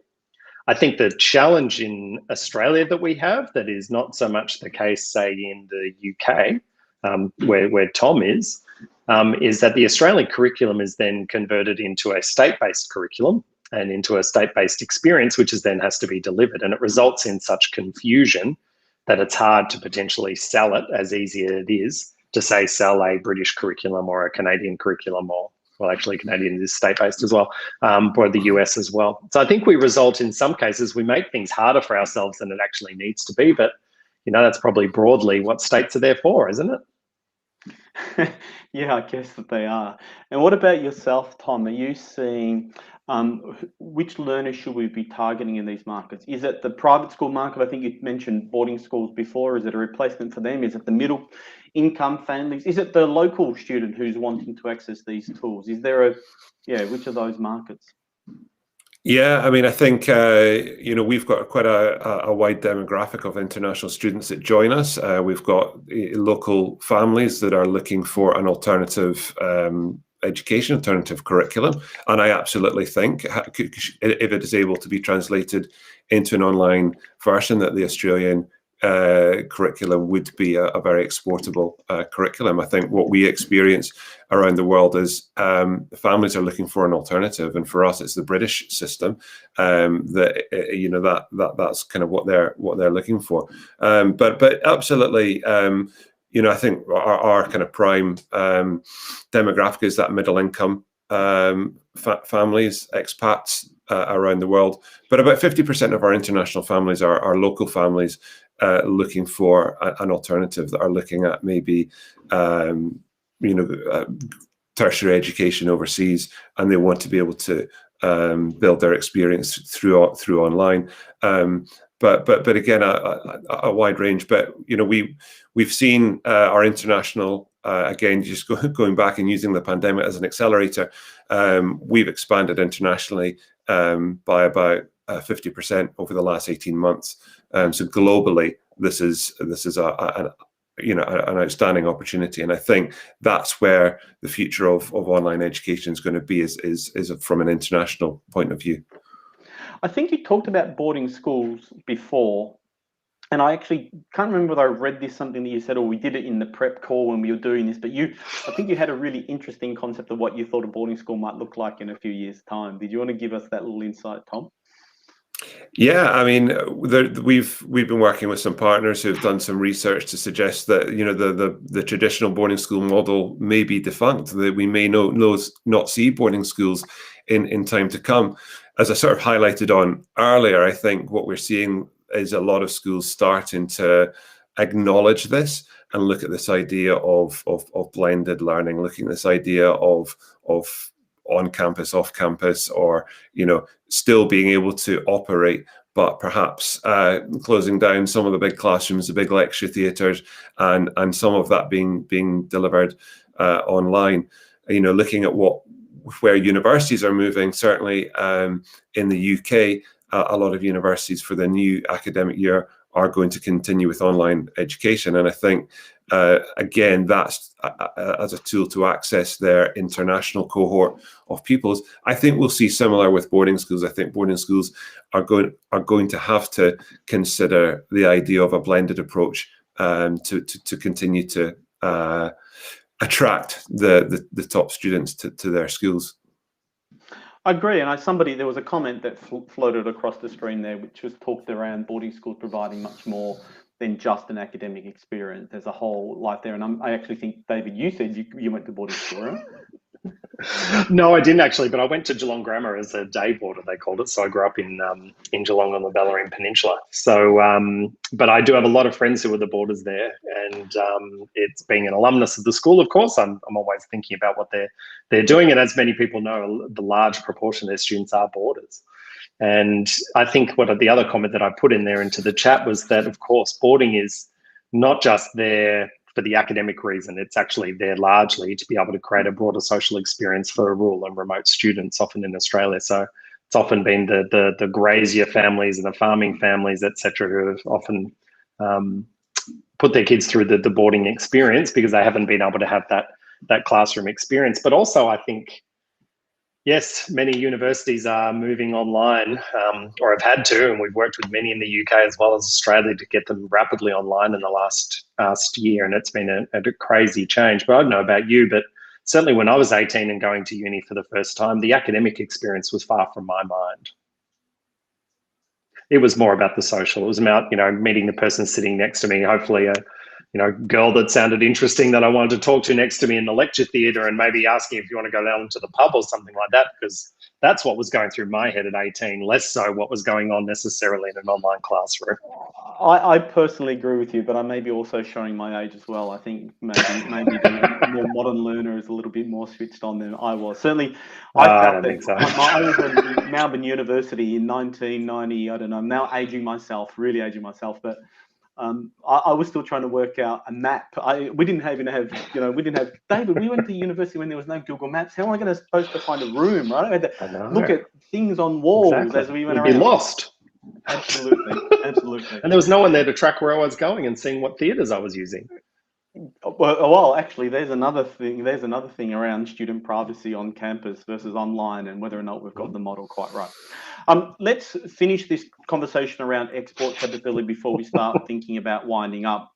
I think the challenge in Australia that we have, that is not so much the case, say, in the UK, where Tom is that the Australian curriculum is then converted into a state-based curriculum and into a state-based experience, which then has to be delivered. And it results in such confusion that it's hard to potentially sell it as easy as it is to, say, sell a British curriculum or a Canadian curriculum, or, well, actually Canadian is state-based as well, or the US as well. So I think we result in some cases, we make things harder for ourselves than it actually needs to be, but that's probably broadly what states are there for, isn't it? Yeah, I guess that they are. And what about yourself, Tom? Are you seeing which learners should we be targeting in these markets? Is it the private school market? I think you mentioned boarding schools before. Is it a replacement for them? Is it the middle income families? Is it the local student who's wanting to access these tools? Is there which of those markets? Yeah, I mean, I think, we've got quite a wide demographic of international students that join us. We've got local families that are looking for an alternative education, alternative curriculum. And I absolutely think if it is able to be translated into an online version, that the Australian curriculum would be a very exportable curriculum. I think what we experience around the world is families are looking for an alternative, and for us, it's the British system. That's kind of what they're looking for. But absolutely, I think our kind of prime demographic is that middle income families, expats around the world. But about 50% of our international families are local families looking for an alternative, that are looking at maybe tertiary education overseas, and they want to be able to build their experience through online. But again, a wide range. But we've seen our international, again, just going back and using the pandemic as an accelerator, we've expanded internationally by about 50% over the last 18 months. So globally, this is an outstanding opportunity, and I think that's where the future of online education is going to be, is from an international point of view. I think you talked about boarding schools before, and I actually can't remember whether I read this, something that you said, or we did it in the prep call when we were doing this, but I think you had a really interesting concept of what you thought a boarding school might look like in a few years' time. Did you want to give us that little insight, Tom? Yeah, I mean, we've been working with some partners who've done some research to suggest that the traditional boarding school model may be defunct. That we may not see boarding schools in time to come. As I sort of highlighted on earlier, I think what we're seeing is a lot of schools starting to acknowledge this and look at this idea of blended learning, looking at this idea of on campus, off campus, or still being able to operate, but perhaps closing down some of the big classrooms, the big lecture theatres, and some of that being delivered online. Looking at where universities are moving, certainly in the UK, a lot of universities for the new academic year are going to continue with online education. And I think, again, that's as a tool to access their international cohort of pupils. I think we'll see similar with boarding schools. I think boarding schools are going to have to consider the idea of a blended approach to continue to attract the top students to their schools. I agree, and there was a comment that floated across the screen there, which was talked around boarding schools providing much more than just an academic experience. There's a whole life there, and I actually think, David, you said you went to boarding school, right? No, I didn't actually, but I went to Geelong Grammar as a day boarder, they called it. So I grew up in Geelong on the Bellarine Peninsula. So, but I do have a lot of friends who are the boarders there, and it's being an alumnus of the school. Of course, I'm always thinking about what they're doing, and as many people know, the large proportion of their students are boarders. And I think the other comment that I put in there into the chat was that, of course, boarding is not just there for the academic reason. It's actually there largely to be able to create a broader social experience for rural and remote students, often in Australia. So it's often been the grazier families and the farming families, etc., who have often put their kids through the boarding experience because they haven't been able to have that classroom experience. But also, I think, yes, many universities are moving online, or have had to, and we've worked with many in the UK as well as Australia to get them rapidly online in the last year, and it's been a crazy change. But I don't know about you, but certainly when I was 18 and going to uni for the first time, the academic experience was far from my mind. It was more about the social. It was about, meeting the person sitting next to me, hopefully a girl that sounded interesting that I wanted to talk to next to me in the lecture theatre, and maybe asking if you want to go down to the pub or something like that, because that's what was going through my head at 18, less so what was going on necessarily in an online classroom. I personally agree with you, but I may be also showing my age as well. I think maybe the more modern learner is a little bit more switched on than I was. Certainly, I don't think so. I was at Melbourne University in 1990. I don't know. I'm now really aging myself, but I was still trying to work out a map. We didn't even have, David, we went to university when there was no Google Maps. How am I supposed to find a room, right? I had to look at things on walls as we went around. You'd be lost. Absolutely. And there was no one there to track where I was going and seeing what theatres I was using. Well, actually, there's another thing around student privacy on campus versus online, and whether or not we've got the model quite right. Let's finish this conversation around export capability before we start thinking about winding up.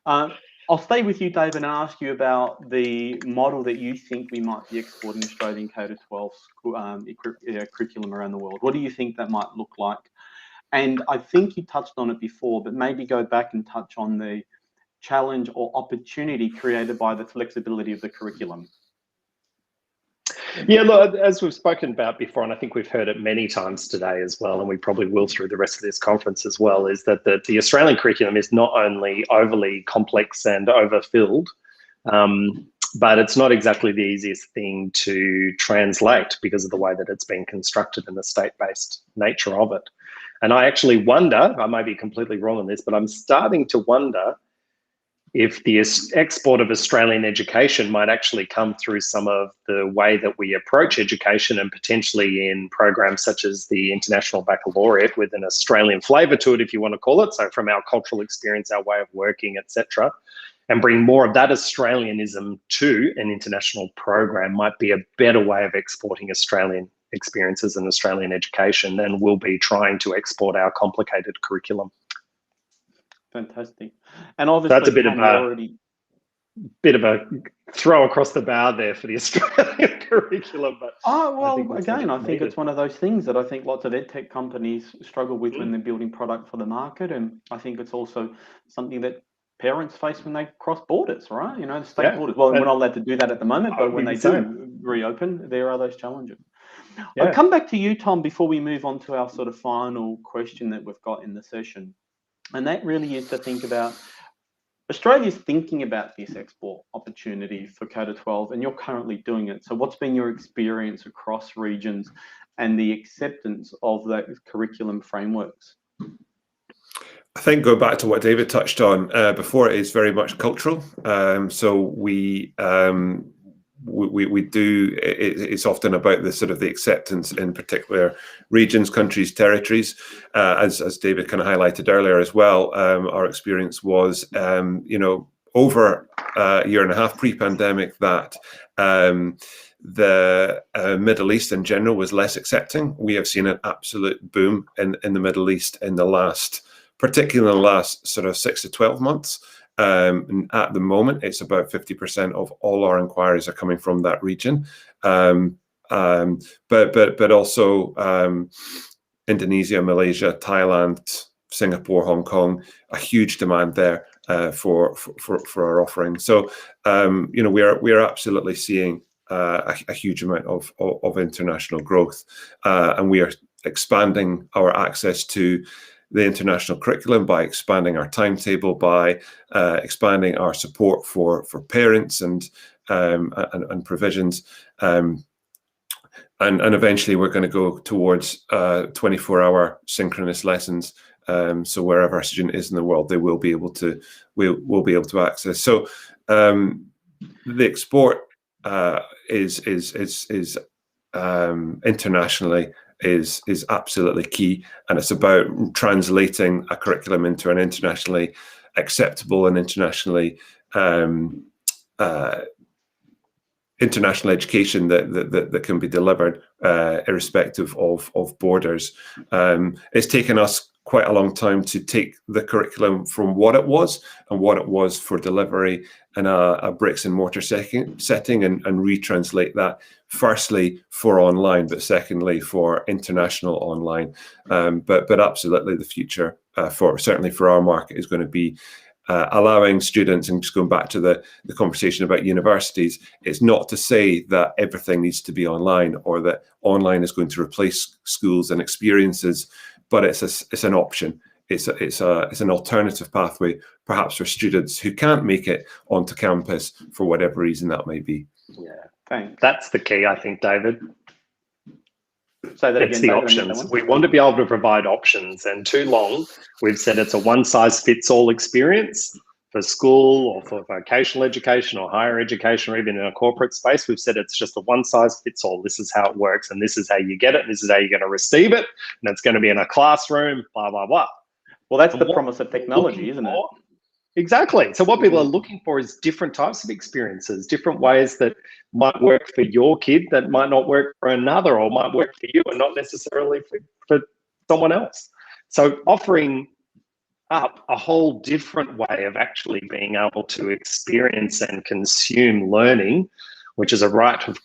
I'll stay with you, David, and ask you about the model that you think we might be exporting Australian K-12 curriculum around the world. What do you think that might look like? And I think you touched on it before, but maybe go back and touch on the challenge or opportunity created by the flexibility of the curriculum. Yeah, look, as we've spoken about before, and I think we've heard it many times today as well, and we probably will through the rest of this conference as well, is that the Australian curriculum is not only overly complex and overfilled, but it's not exactly the easiest thing to translate because of the way that it's been constructed and the state-based nature of it. And I actually wonder, I may be completely wrong on this, but I'm starting to wonder if the export of Australian education might actually come through some of the way that we approach education, and potentially in programs such as the International Baccalaureate with an Australian flavour to it, if you want to call it. So from our cultural experience, our way of working, etc., and bring more of that Australianism to an international program might be a better way of exporting Australian experiences and Australian education than we'll be trying to export our complicated curriculum. Fantastic. And obviously, that's a bit of bit of a throw across the bow there for the Australian curriculum. But I think it's one of those things that I think lots of EdTech companies struggle with when they're building product for the market. And I think it's also something that parents face when they cross borders, right? You know, the state borders. Well, we're not allowed to do that at the moment, but when they do reopen, there are those challenges. Yeah. I'll come back to you, Tom, before we move on to our sort of final question that we've got in the session. And that really is to think about Australia's thinking about this export opportunity for K-12, and you're currently doing it. So what's been your experience across regions and the acceptance of that curriculum frameworks? I think going back to what David touched on before, it is very much cultural. So we do, it's often about the sort of the acceptance in particular regions, countries, territories. As David kind of highlighted earlier as well, our experience was, you know, over a year and a half pre-pandemic that the Middle East in general was less accepting. We have seen an absolute boom in the Middle East in the last, particularly in the last sort of 6 to 12 months. And at the moment, it's about 50% of all our inquiries are coming from that region. But also Indonesia, Malaysia, Thailand, Singapore, Hong Kong, a huge demand there for our offering. So you know, we are absolutely seeing a huge amount of international growth, and we are expanding our access to the international curriculum by expanding our timetable, by expanding our support for parents and provisions, and eventually we're going to go towards 24-hour synchronous lessons. So wherever a student is in the world, they will be able to access. So the export is internationally is absolutely key, and it's about translating a curriculum into an internationally acceptable and international education that can be delivered irrespective of borders. It's taken us quite a long time to take the curriculum from what it was for delivery in a bricks and mortar setting and retranslate that, firstly for online, but secondly for international online. But absolutely the future certainly for our market is going to be allowing students, and just going back to the conversation about universities, it's not to say that everything needs to be online or that online is going to replace schools and experiences, but it's an option. It's an alternative pathway, perhaps for students who can't make it onto campus for whatever reason that may be. Yeah, thanks. That's the key, I think, David. Say that it's again, the options. We want to be able to provide options, and too long we've said it's a one-size-fits-all experience for school or for vocational education or higher education, or even in a corporate space. We've said it's just a one-size-fits-all. This is how it works, and this is how you get it, and this is how you're going to receive it, and it's going to be in a classroom, blah, blah, blah. Well, that's the promise of technology, isn't it? Exactly. So what people are looking for is different types of experiences, different ways that might work for your kid that might not work for another, or might work for you and not necessarily for someone else. So offering up a whole different way of actually being able to experience and consume learning, which is a right, of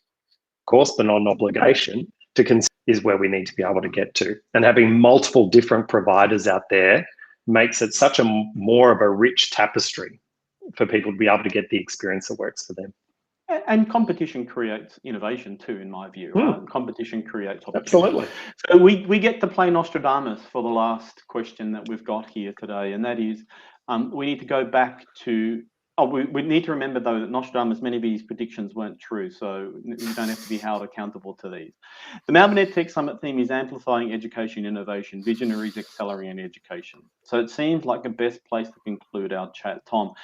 course, but not an obligation, to consume, is where we need to be able to get to. And having multiple different providers out there makes it such a more of a rich tapestry for people to be able to get the experience that works for them. And competition creates innovation too, in my view, right? Competition creates opportunity. Absolutely. So we get to play Nostradamus for the last question that we've got here today, and that is, we need to go back to, we need to remember though that Nostradamus, many of these predictions weren't true, so you don't have to be held accountable to these. The Melbourne EdTech Summit theme is amplifying education innovation, visionaries accelerating education. So it seems like the best place to conclude our chat. Tom,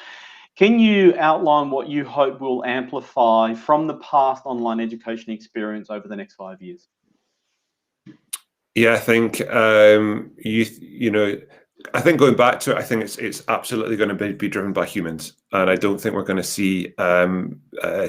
can you outline what you hope will amplify from the past online education experience over the next 5 years? Yeah, I think you know, I think going back to it, I think it's absolutely going to be driven by humans, and I don't think we're going to see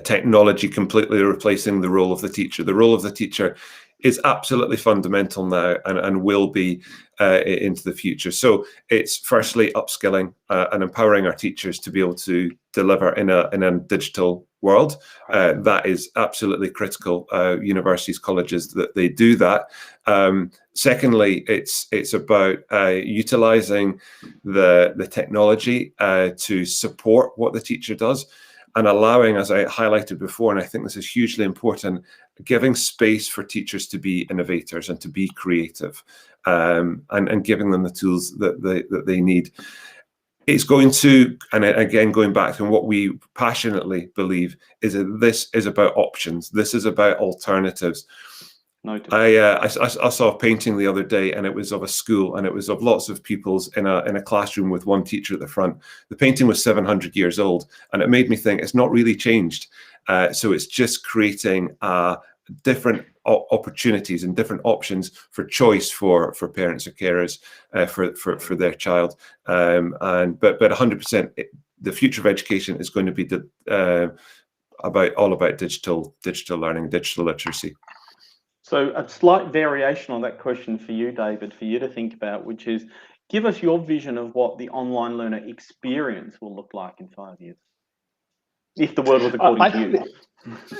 technology completely replacing the role of the teacher. The role of the teacher is absolutely fundamental now and will be into the future. So it's firstly upskilling and empowering our teachers to be able to deliver in a digital world. That is absolutely critical. Universities, colleges, that they do that. Secondly, it's about utilizing the technology to support what the teacher does, and allowing, as I highlighted before, and I think this is hugely important, giving space for teachers to be innovators and to be creative, and giving them the tools that they need. It's going to, and again, going back to what we passionately believe, is that this is about options. This is about alternatives. I saw a painting the other day, and it was of a school, and it was of lots of pupils in a classroom with one teacher at the front. The painting was 700 years old, and it made me think it's not really changed. So it's just creating different opportunities and different options for choice for parents or carers for their child. But 100%, the future of education is going to be all about digital learning, digital literacy. So a slight variation on that question for you, David, for you to think about, which is, give us your vision of what the online learner experience will look like in 5 years, if the world was according to you.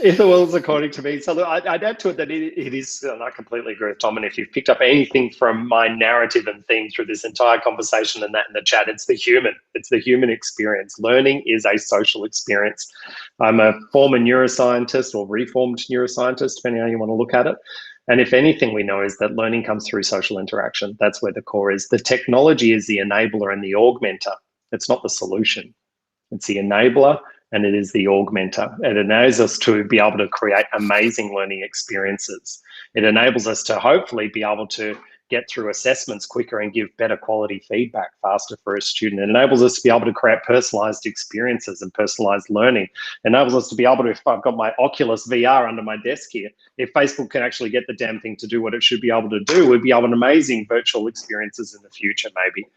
If the world is according to me. So look, I'd add to it that it is, and I completely agree with Tom, and if you've picked up anything from my narrative and theme through this entire conversation and that in the chat, it's the human experience. Learning is a social experience. I'm a former neuroscientist, or reformed neuroscientist, depending on how you want to look at it. And if anything we know is that learning comes through social interaction. That's where the core is. The technology is the enabler and the augmenter. It's not the solution. It's the enabler, and it is the augmenter. It enables us to be able to create amazing learning experiences. It enables us to hopefully be able to get through assessments quicker and give better quality feedback faster for a student. It enables us to be able to create personalized experiences and personalized learning. It enables us to be able to, if I've got my Oculus VR under my desk here, if Facebook can actually get the damn thing to do what it should be able to do, we'd be able to have amazing virtual experiences in the future, maybe.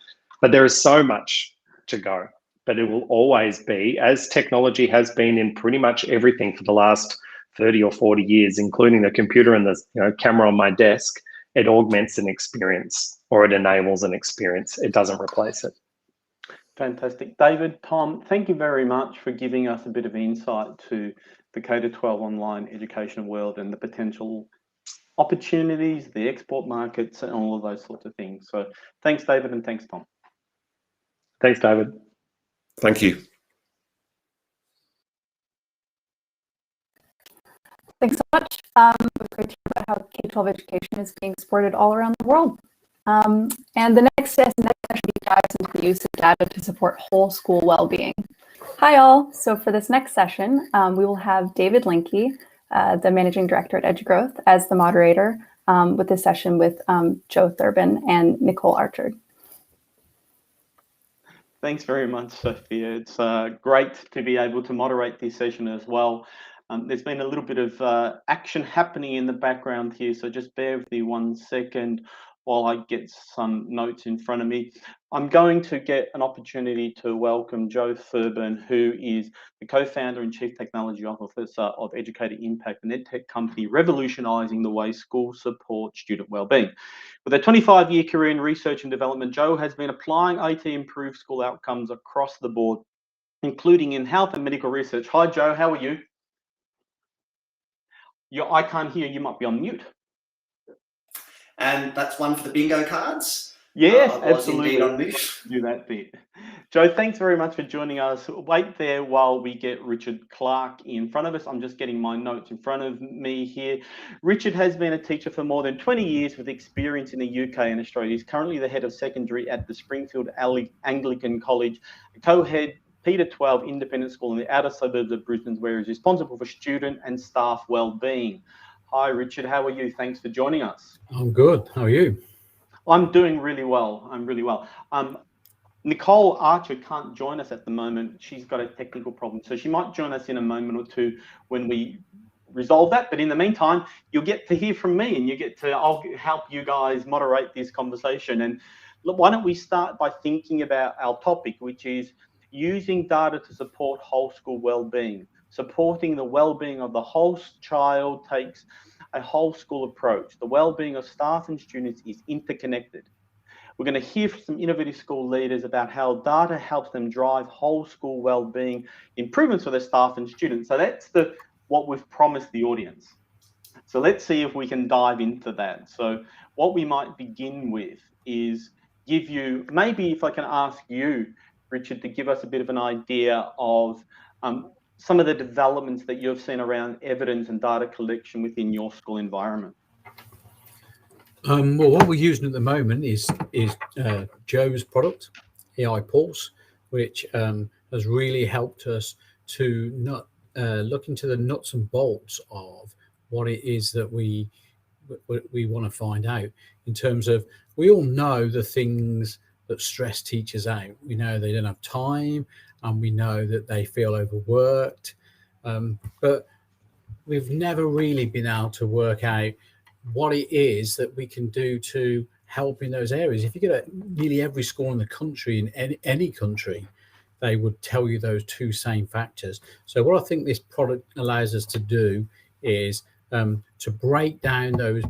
But there is so much to go. But it will always be, as technology has been in pretty much everything for the last 30 or 40 years, including the computer and the camera on my desk, it augments an experience, or it enables an experience. It doesn't replace it. Fantastic. David, Tom, thank you very much for giving us a bit of insight to the K-12 online education world and the potential opportunities, the export markets, and all of those sorts of things. So thanks, David, and thanks, Tom. Thanks, David. Thank you. Thanks so much. We're great to hear about how K-12 education is being supported all around the world. And the next session dives into the use of data to support whole school well-being. Hi all. So for this next session, we will have David Linke, the Managing Director at EduGrowth, as the moderator with this session with Joe Thurbin and Nicole Archard. Thanks very much, Sophia. It's great to be able to moderate this session as well. There's been a little bit of action happening in the background here, so just bear with me 1 second while I get some notes in front of me. I'm going to get an opportunity to welcome Joe Thurbin, who is the co-founder and chief technology officer of Educator Impact, an EdTech company revolutionising the way schools support student wellbeing. With a 25-year career in research and development, Joe has been applying IT to improve school outcomes across the board, including in health and medical research. Hi, Joe. How are you? I can't hear. You might be on mute. And that's one for the bingo cards. Yes, I was absolutely. indeed on mute. Do that bit. Joe, thanks very much for joining us. Wait there while we get Richard Clark in front of us. I'm just getting my notes in front of me here. Richard has been a teacher for more than 20 years with experience in the UK and Australia. He's currently the head of secondary at the Springfield Anglican College, co-head Peter 12 Independent School in the outer suburbs of Brisbane, where he's responsible for student and staff wellbeing. Hi, Richard. How are you? Thanks for joining us. I'm good. How are you? I'm doing really well. I'm really well. Nicole Archer can't join us at the moment. She's got a technical problem, so she might join us in a moment or two when we resolve that. But in the meantime, you'll get to hear from me, and I'll help you guys moderate this conversation. And look, why don't we start by thinking about our topic, which is using data to support whole school wellbeing. Supporting the well-being of the whole child takes a whole school approach. The well-being of staff and students is interconnected. We're going to hear from some innovative school leaders about how data helps them drive whole school well-being improvements for their staff and students. So that's what we've promised the audience. So let's see if we can dive into that. So what we might begin with is give you, maybe if I can ask you, Richard, to give us a bit of an idea of some of the developments that you've seen around evidence and data collection within your school environment. Well, what we're using at the moment is Joe's product, AI Pulse, which has really helped us to look into the nuts and bolts of what it is that we want to find out in terms of, we all know the things that stress teachers out. We know they don't have time, and we know that they feel overworked, but we've never really been able to work out what it is that we can do to help in those areas. If you get at nearly every school in the country, in any country, they would tell you those two same factors. So what I think this product allows us to do is to break down those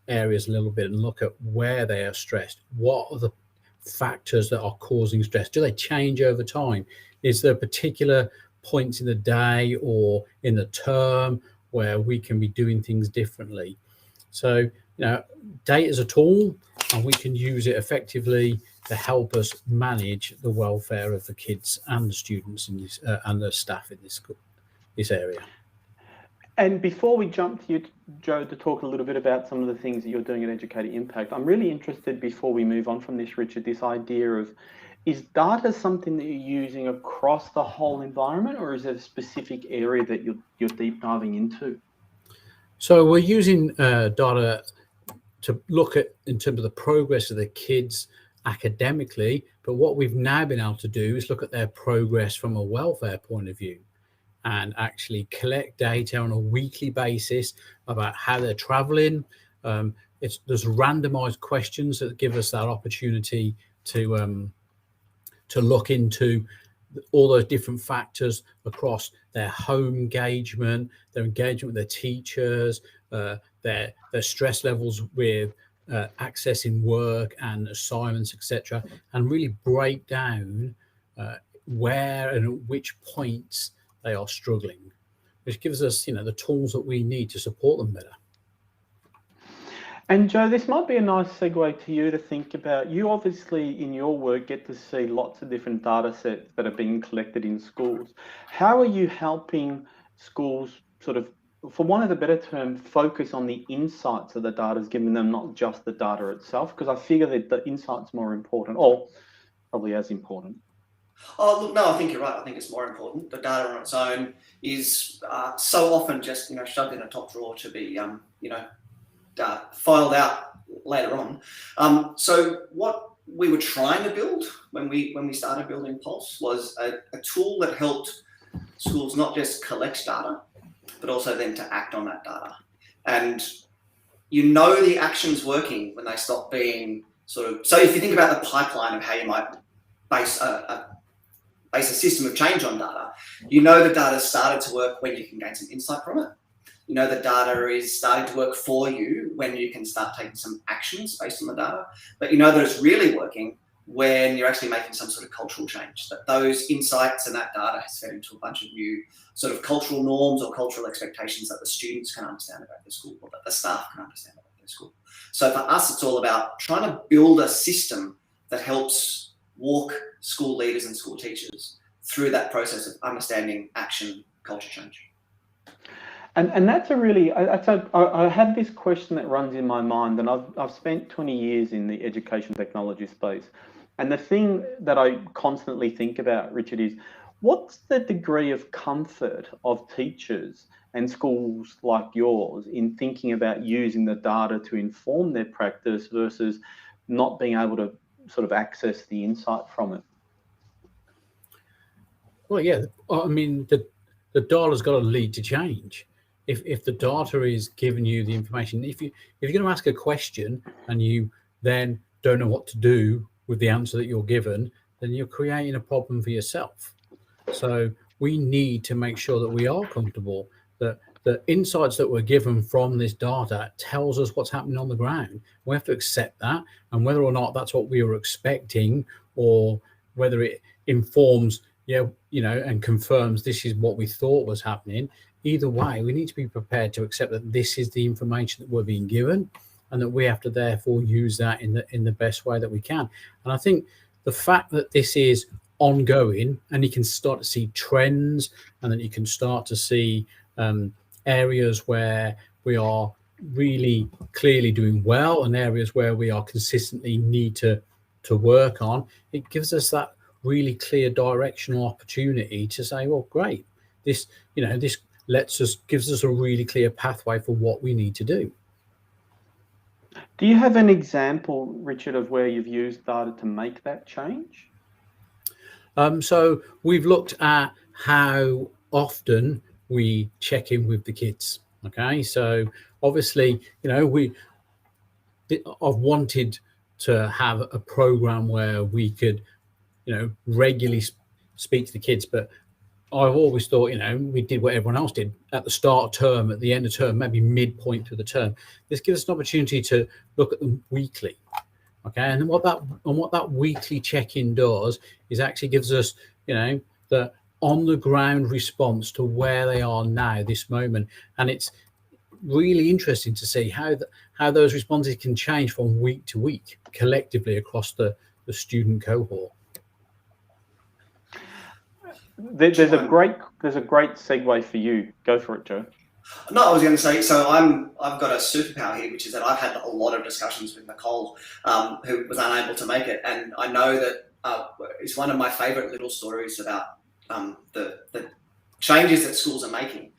areas a little bit and look at where they are stressed. What are the factors that are causing stress? Do they change over time? Is there particular points in the day or in the term where we can be doing things differently? So, data is a tool, and we can use it effectively to help us manage the welfare of the kids and the students in this, and the staff in this area. And before we jump to you, Joe, to talk a little bit about some of the things that you're doing at Educator Impact, I'm really interested, before we move on from this, Richard, this idea of, is data something that you're using across the whole environment, or is it a specific area that you're deep diving into? So we're using data to look at in terms of the progress of the kids academically, but what we've now been able to do is look at their progress from a welfare point of view, and actually collect data on a weekly basis about how they're traveling. There's randomized questions that give us that opportunity to look into all those different factors across their home engagement, their engagement with their teachers, their stress levels with accessing work and assignments, etc., and really break down where and at which points they are struggling, which gives us, the tools that we need to support them better. And Joe, this might be a nice segue to you to think about. You obviously, in your work, get to see lots of different data sets that are being collected in schools. How are you helping schools sort of, for want of a better term, focus on the insights that the data is giving them, not just the data itself? Because I figure that the insight's more important, or probably as important. Oh, look, no, I think you're right. I think it's more important. The data on its own is so often just, shoved in a top drawer to be, filed out later on. So what we were trying to build when we started building Pulse was a tool that helped schools not just collect data, but also then to act on that data. And the action's working when they stop being so if you think about the pipeline of how you might base a system of change on data, the data started to work when you can gain some insight from it. The data is starting to work for you when you can start taking some actions based on the data. But that it's really working when you're actually making some sort of cultural change, that those insights and that data has fed into a bunch of new sort of cultural norms or cultural expectations that the students can understand about their school, or that the staff can understand about their school. So for us, it's all about trying to build a system that helps walk school leaders and school teachers through that process of understanding, action, culture change. And that's a really, I had this question that runs in my mind, and I've spent 20 years in the education technology space. And the thing that I constantly think about, Richard, is what's the degree of comfort of teachers and schools like yours in thinking about using the data to inform their practice versus not being able to sort of access the insight from it? Well, yeah, I mean, the data's got to lead to change. If the data is giving you the information, if you're going to ask a question and you then don't know what to do with the answer that you're given, then you're creating a problem for yourself. So we need to make sure that we are comfortable that the insights that we're given from this data tells us what's happening on the ground. We have to accept that, and whether or not that's what we were expecting, or whether it informs, and confirms this is what we thought was happening. Either way, we need to be prepared to accept that this is the information that we're being given, and that we have to therefore use that in the best way that we can. And I think the fact that this is ongoing, and you can start to see trends, and then you can start to see areas where we are really clearly doing well, and areas where we are consistently need to work on, it gives us that really clear directional opportunity to say, well, great, this gives us a really clear pathway for what we need to do. Do you have an example, Richard, of where you've used data to make that change? So we've looked at how often we check in with the kids. Okay, so obviously, I've wanted to have a program where we could, regularly speak to the kids, but I've always thought, we did what everyone else did at the start of term, at the end of term, maybe midpoint through the term. This gives us an opportunity to look at them weekly. Okay, and what that weekly check-in does is actually gives us, the on-the-ground response to where they are now, this moment, and it's really interesting to see how those responses can change from week to week collectively across the student cohort. There's a great segue for you. Go for it, Joe. No, I was going to say, so I've got a superpower here, which is that I've had a lot of discussions with Nicole, who was unable to make it, and I know that it's one of my favourite little stories about the changes that schools are making.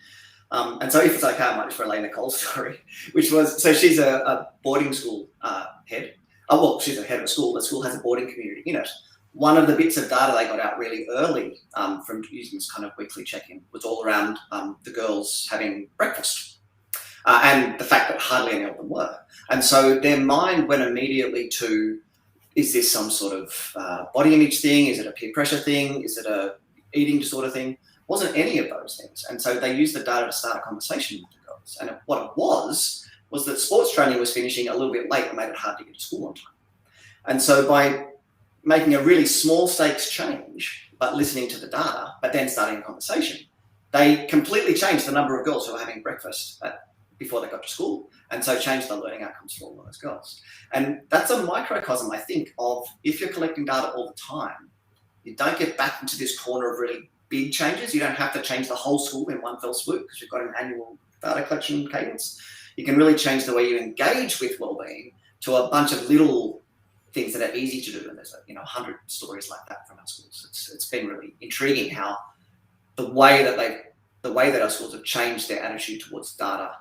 And so, if it's okay, I might just relay Nicole's story, which was, so she's a boarding school head. Well, she's a head of a school. The school has a boarding community in it. One of the bits of data they got out really early from using this kind of weekly check-in was all around the girls having breakfast and the fact that hardly any of them were. And so their mind went immediately to, is this some sort of body image thing? Is it a peer pressure thing? Is it a eating disorder thing? Wasn't any of those things. And so they used the data to start a conversation with the girls. And what it was that sports training was finishing a little bit late and made it hard to get to school on time. And so by making a really small stakes change, but listening to the data, but then starting a conversation, they completely changed the number of girls who were having breakfast before they got to school, and so changed the learning outcomes for all those girls. And that's a microcosm, I think, of if you're collecting data all the time, you don't get back into this corner of really big changes. You don't have to change the whole school in one fell swoop because you've got an annual data collection cadence. You can really change the way you engage with wellbeing to a bunch of little things that are easy to do, and there's 100 stories like that from our schools. It's been really intriguing how the way that our schools have changed their attitude towards data.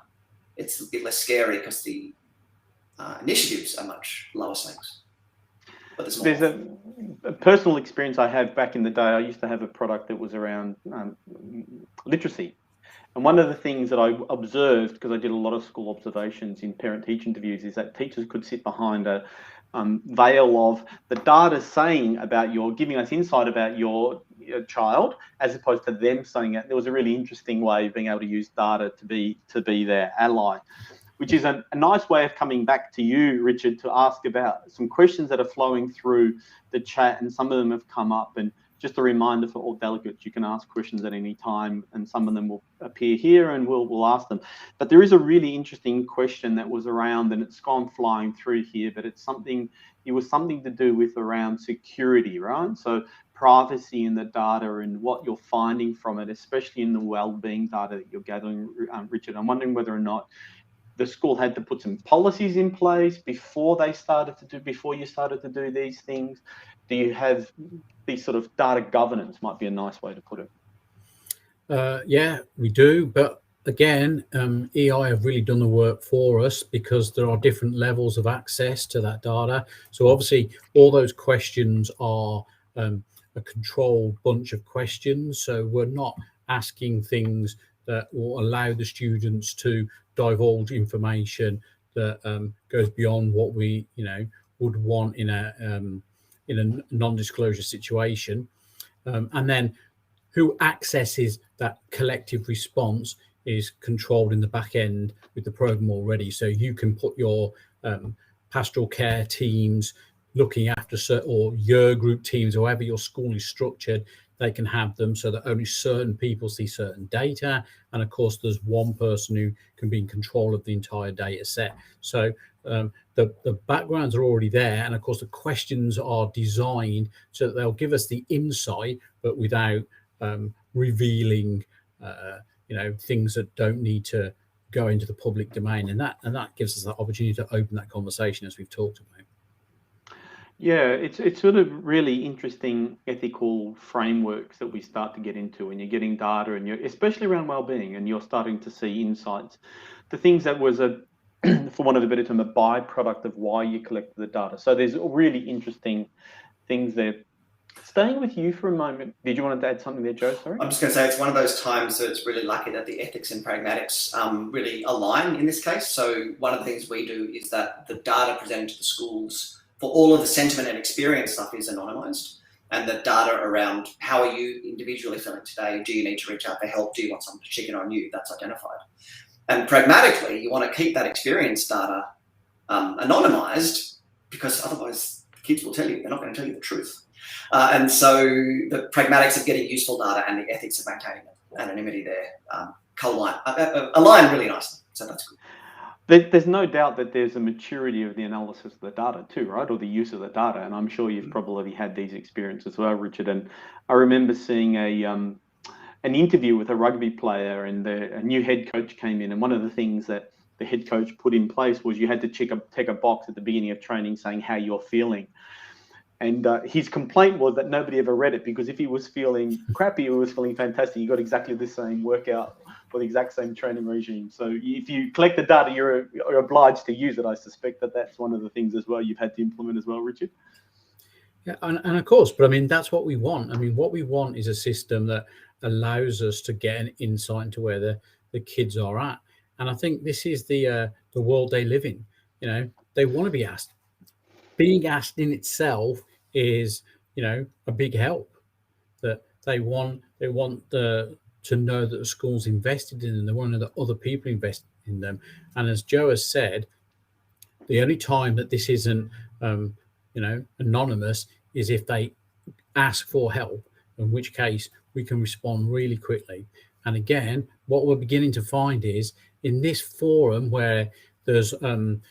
It's a bit less scary because the initiatives are much lower stakes. But there's a personal experience I have back in the day. I used to have a product that was around literacy. And one of the things that I observed, because I did a lot of school observations in parent-teacher interviews, is that teachers could sit behind a veil of the data saying about giving us insight about your child, as opposed to them saying it. There was a really interesting way of being able to use data to be their ally, which is a nice way of coming back to you, Richard, to ask about some questions that are flowing through the chat, and some of them have come up. And just a reminder for all delegates, you can ask questions at any time, and some of them will appear here and we'll ask them. But there is a really interesting question that was around, and it's gone flying through here, but it was something to do with around security, right? So privacy in the data and what you're finding from it, especially in the wellbeing data that you're gathering, Richard. I'm wondering whether or not the school had to put some policies in place before you started to do these things. Do you have these sort of data governance, might be a nice way to put it? Yeah, we do. But again, EI have really done the work for us, because there are different levels of access to that data. So obviously all those questions are a controlled bunch of questions. So we're not asking things that will allow the students to divulge information that goes beyond what we would want in a non-disclosure situation. And then who accesses that collective response is controlled in the back end with the program already. So you can put your pastoral care teams looking after or year group teams, however your school is structured, they can have them so that only certain people see certain data. And of course, there's one person who can be in control of the entire data set. So the backgrounds are already there. And of course, the questions are designed so that they'll give us the insight, but without revealing things that don't need to go into the public domain. And that gives us the opportunity to open that conversation, as we've talked about. Yeah, it's sort of really interesting ethical frameworks that we start to get into when you're getting data, and you're especially around well-being, and you're starting to see insights. The things that was for want of a better term, a byproduct of why you collected the data. So there's really interesting things there. Staying with you for a moment, did you want to add something there, Joe? Sorry. I'm just going to say it's one of those times that it's really lucky that the ethics and pragmatics really align in this case. So one of the things we do is that the data presented to the schools for all of the sentiment and experience stuff is anonymized, and the data around how are you individually feeling today? Do you need to reach out for help? Do you want someone to check in on you? That's identified. And pragmatically, you want to keep that experience data anonymized, because otherwise kids will tell you, they're not going to tell you the truth. And so the pragmatics of getting useful data and the ethics of maintaining anonymity there align really nicely. So that's good. There's no doubt that there's a maturity of the analysis of the data too, right? Or the use of the data. And I'm sure you've probably had these experiences as well, Richard. And I remember seeing an interview with a rugby player, and a new head coach came in. And one of the things that the head coach put in place was you had to tick a box at the beginning of training saying how you're feeling. And his complaint was that nobody ever read it, because if he was feeling crappy or was feeling fantastic, he got exactly the same workout for the exact same training regime. So if you collect the data, you're obliged to use it. I suspect that's one of the things as well you've had to implement as well, Richard. Yeah, and of course, but I mean, that's what we want. I mean, what we want is a system that allows us to get an insight into where the kids are at. And I think this is the world they live in. You know, they want to be asked. Being asked in itself is, a big help. That they want to know that the school's invested in them. They want to know that other people invest in them. And as Joe has said, the only time that this isn't, anonymous is if they ask for help, in which case we can respond really quickly. And again, what we're beginning to find is in this forum where there's an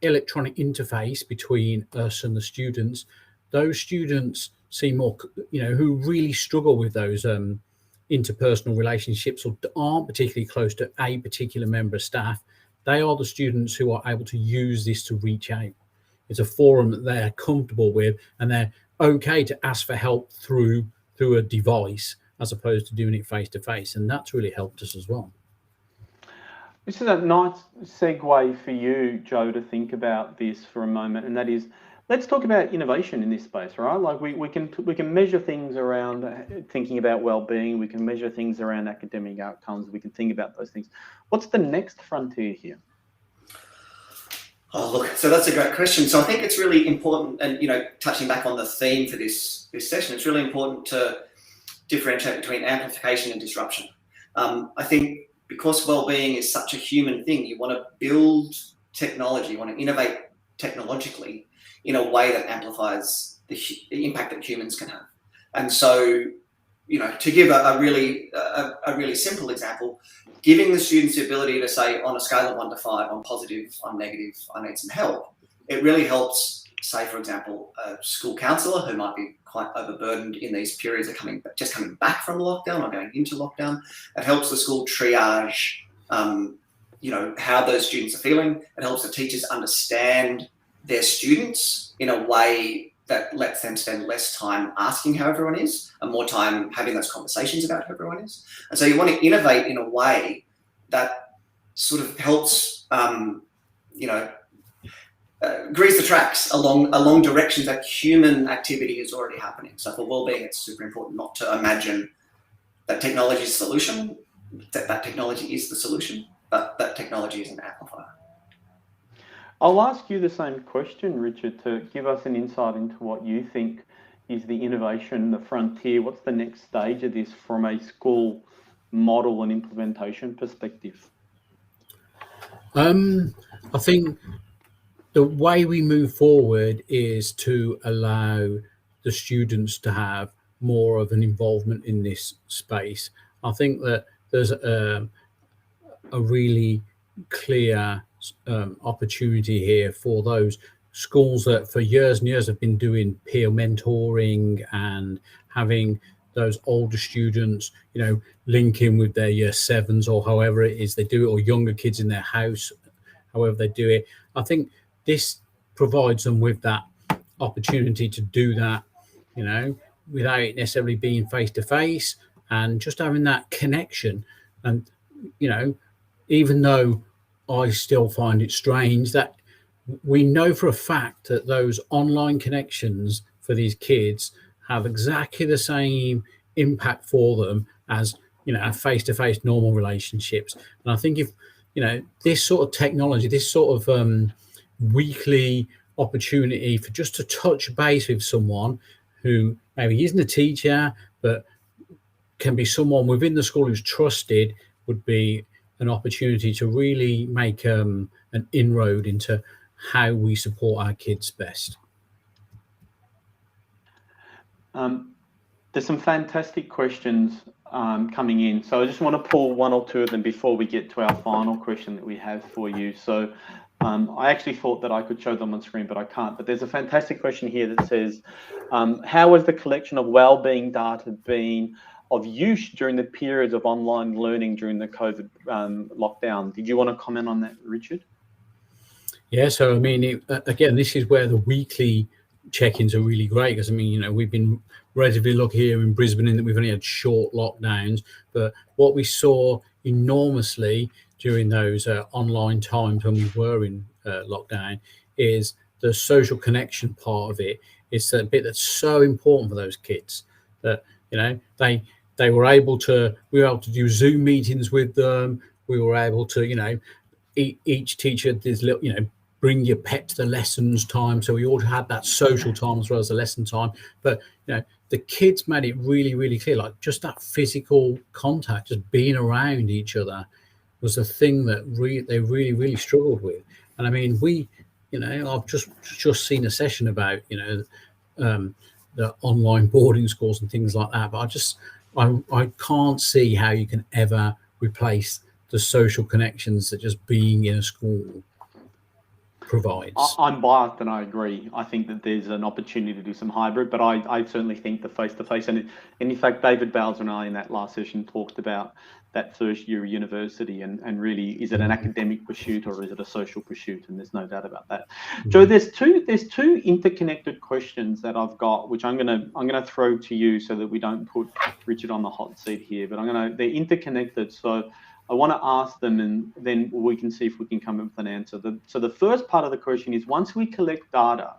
electronic interface between us and the students, those students seem more, who really struggle with those interpersonal relationships or aren't particularly close to a particular member of staff. They are the students who are able to use this to reach out. It's a forum that they're comfortable with, and they're okay to ask for help through a device as opposed to doing it face to face. And that's really helped us as well. This is a nice segue for you, Joe, to think about this for a moment, and that is, let's talk about innovation in this space, right? Like we can measure things around thinking about well-being. We can measure things around academic outcomes. We can think about those things. What's the next frontier here? Oh, look, so that's a great question. So I think it's really important, and touching back on the theme for this session, it's really important to differentiate between amplification and disruption. I think because well-being is such a human thing, you want to build technology, you want to innovate technologically in a way that amplifies the impact that humans can have. And so, to give a really simple example, giving the students the ability to say on a scale of 1 to 5, I'm positive, I'm negative, I need some help, it really helps, say, for example, a school counsellor who might be quite overburdened in these periods of coming back from lockdown or going into lockdown. It helps the school triage, how those students are feeling. It helps the teachers understand their students in a way that lets them spend less time asking how everyone is and more time having those conversations about how everyone is. And so you want to innovate in a way that sort of helps, grease the tracks along directions that human activity is already happening. So for well-being, it's super important not to imagine that technology is the solution, that technology is the solution, but that technology is an amplifier. I'll ask you the same question, Richard, to give us an insight into what you think is the innovation, the frontier. What's the next stage of this from a school model and implementation perspective? I think the way we move forward is to allow the students to have more of an involvement in this space. I think that there's a really clear opportunity here for those schools that for years and years have been doing peer mentoring and having those older students, link in with their year sevens or however it is they do it, or younger kids in their house, however they do it. I think this provides them with that opportunity to do that, without it necessarily being face to face, and just having that connection. And, even though I still find it strange that we know for a fact that those online connections for these kids have exactly the same impact for them as, face-to-face normal relationships. And I think if, this sort of technology, this sort of weekly opportunity for just to touch base with someone who maybe isn't a teacher, but can be someone within the school who's trusted, would be an opportunity to really make an inroad into how we support our kids best. There's some fantastic questions coming in. So I just want to pull one or two of them before we get to our final question that we have for you. So I actually thought that I could show them on screen, but I can't. But there's a fantastic question here that says, how has the collection of wellbeing data been of use during the periods of online learning during the COVID lockdown? Did you want to comment on that, Richard? Yeah, so I mean, again, this is where the weekly check-ins are really great, because I mean, we've been relatively lucky here in Brisbane in that we've only had short lockdowns, but what we saw enormously during those online times when we were in lockdown is the social connection part of it. It's the bit that's so important for those kids, that we were able to do Zoom meetings with them. We were able to, each teacher did little, bring your pet to the lessons time. So we all had that social time as well as the lesson time. But, the kids made it really, really clear, like just that physical contact, just being around each other was a thing that they really, really struggled with. And I mean, I've just seen a session about, the online boarding schools and things like that. But I can't see how you can ever replace the social connections that just being in a school provides. I'm biased and I agree. I think that there's an opportunity to do some hybrid, but I certainly think the face-to-face, and in fact, David Bowles and I in that last session talked about that first year of university and really, is it an academic pursuit or is it a social pursuit? And there's no doubt about that. Joe, there's two interconnected questions that I've got, which I'm gonna throw to you so that we don't put Richard on the hot seat here, but they're interconnected. So I want to ask them, and then we can see if we can come up with an answer. So the first part of the question is, once we collect data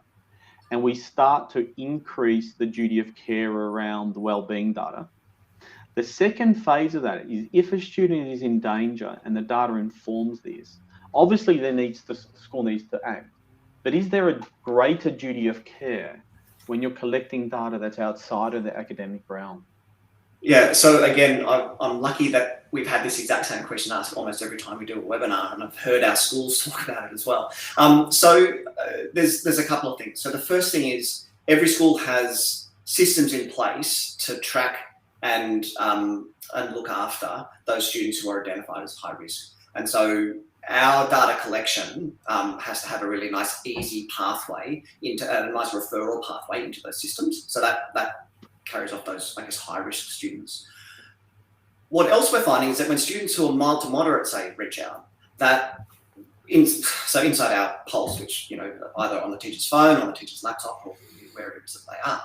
and we start to increase the duty of care around the wellbeing data, the second phase of that is, if a student is in danger and the data informs this, obviously the school needs to act. But is there a greater duty of care when you're collecting data that's outside of the academic realm? Yeah, so again, I'm lucky that we've had this exact same question asked almost every time we do a webinar, and I've heard our schools talk about it as well. There's a couple of things. So the first thing is, every school has systems in place to track and look after those students who are identified as high risk. And so our data collection has to have a really nice, easy pathway into a nice referral pathway into those systems. So that carries off those, I guess, high-risk students. What else we're finding is that when students who are mild to moderate, say, reach out, so inside our Pulse, which, either on the teacher's phone, on the teacher's laptop, or wherever it is that they are,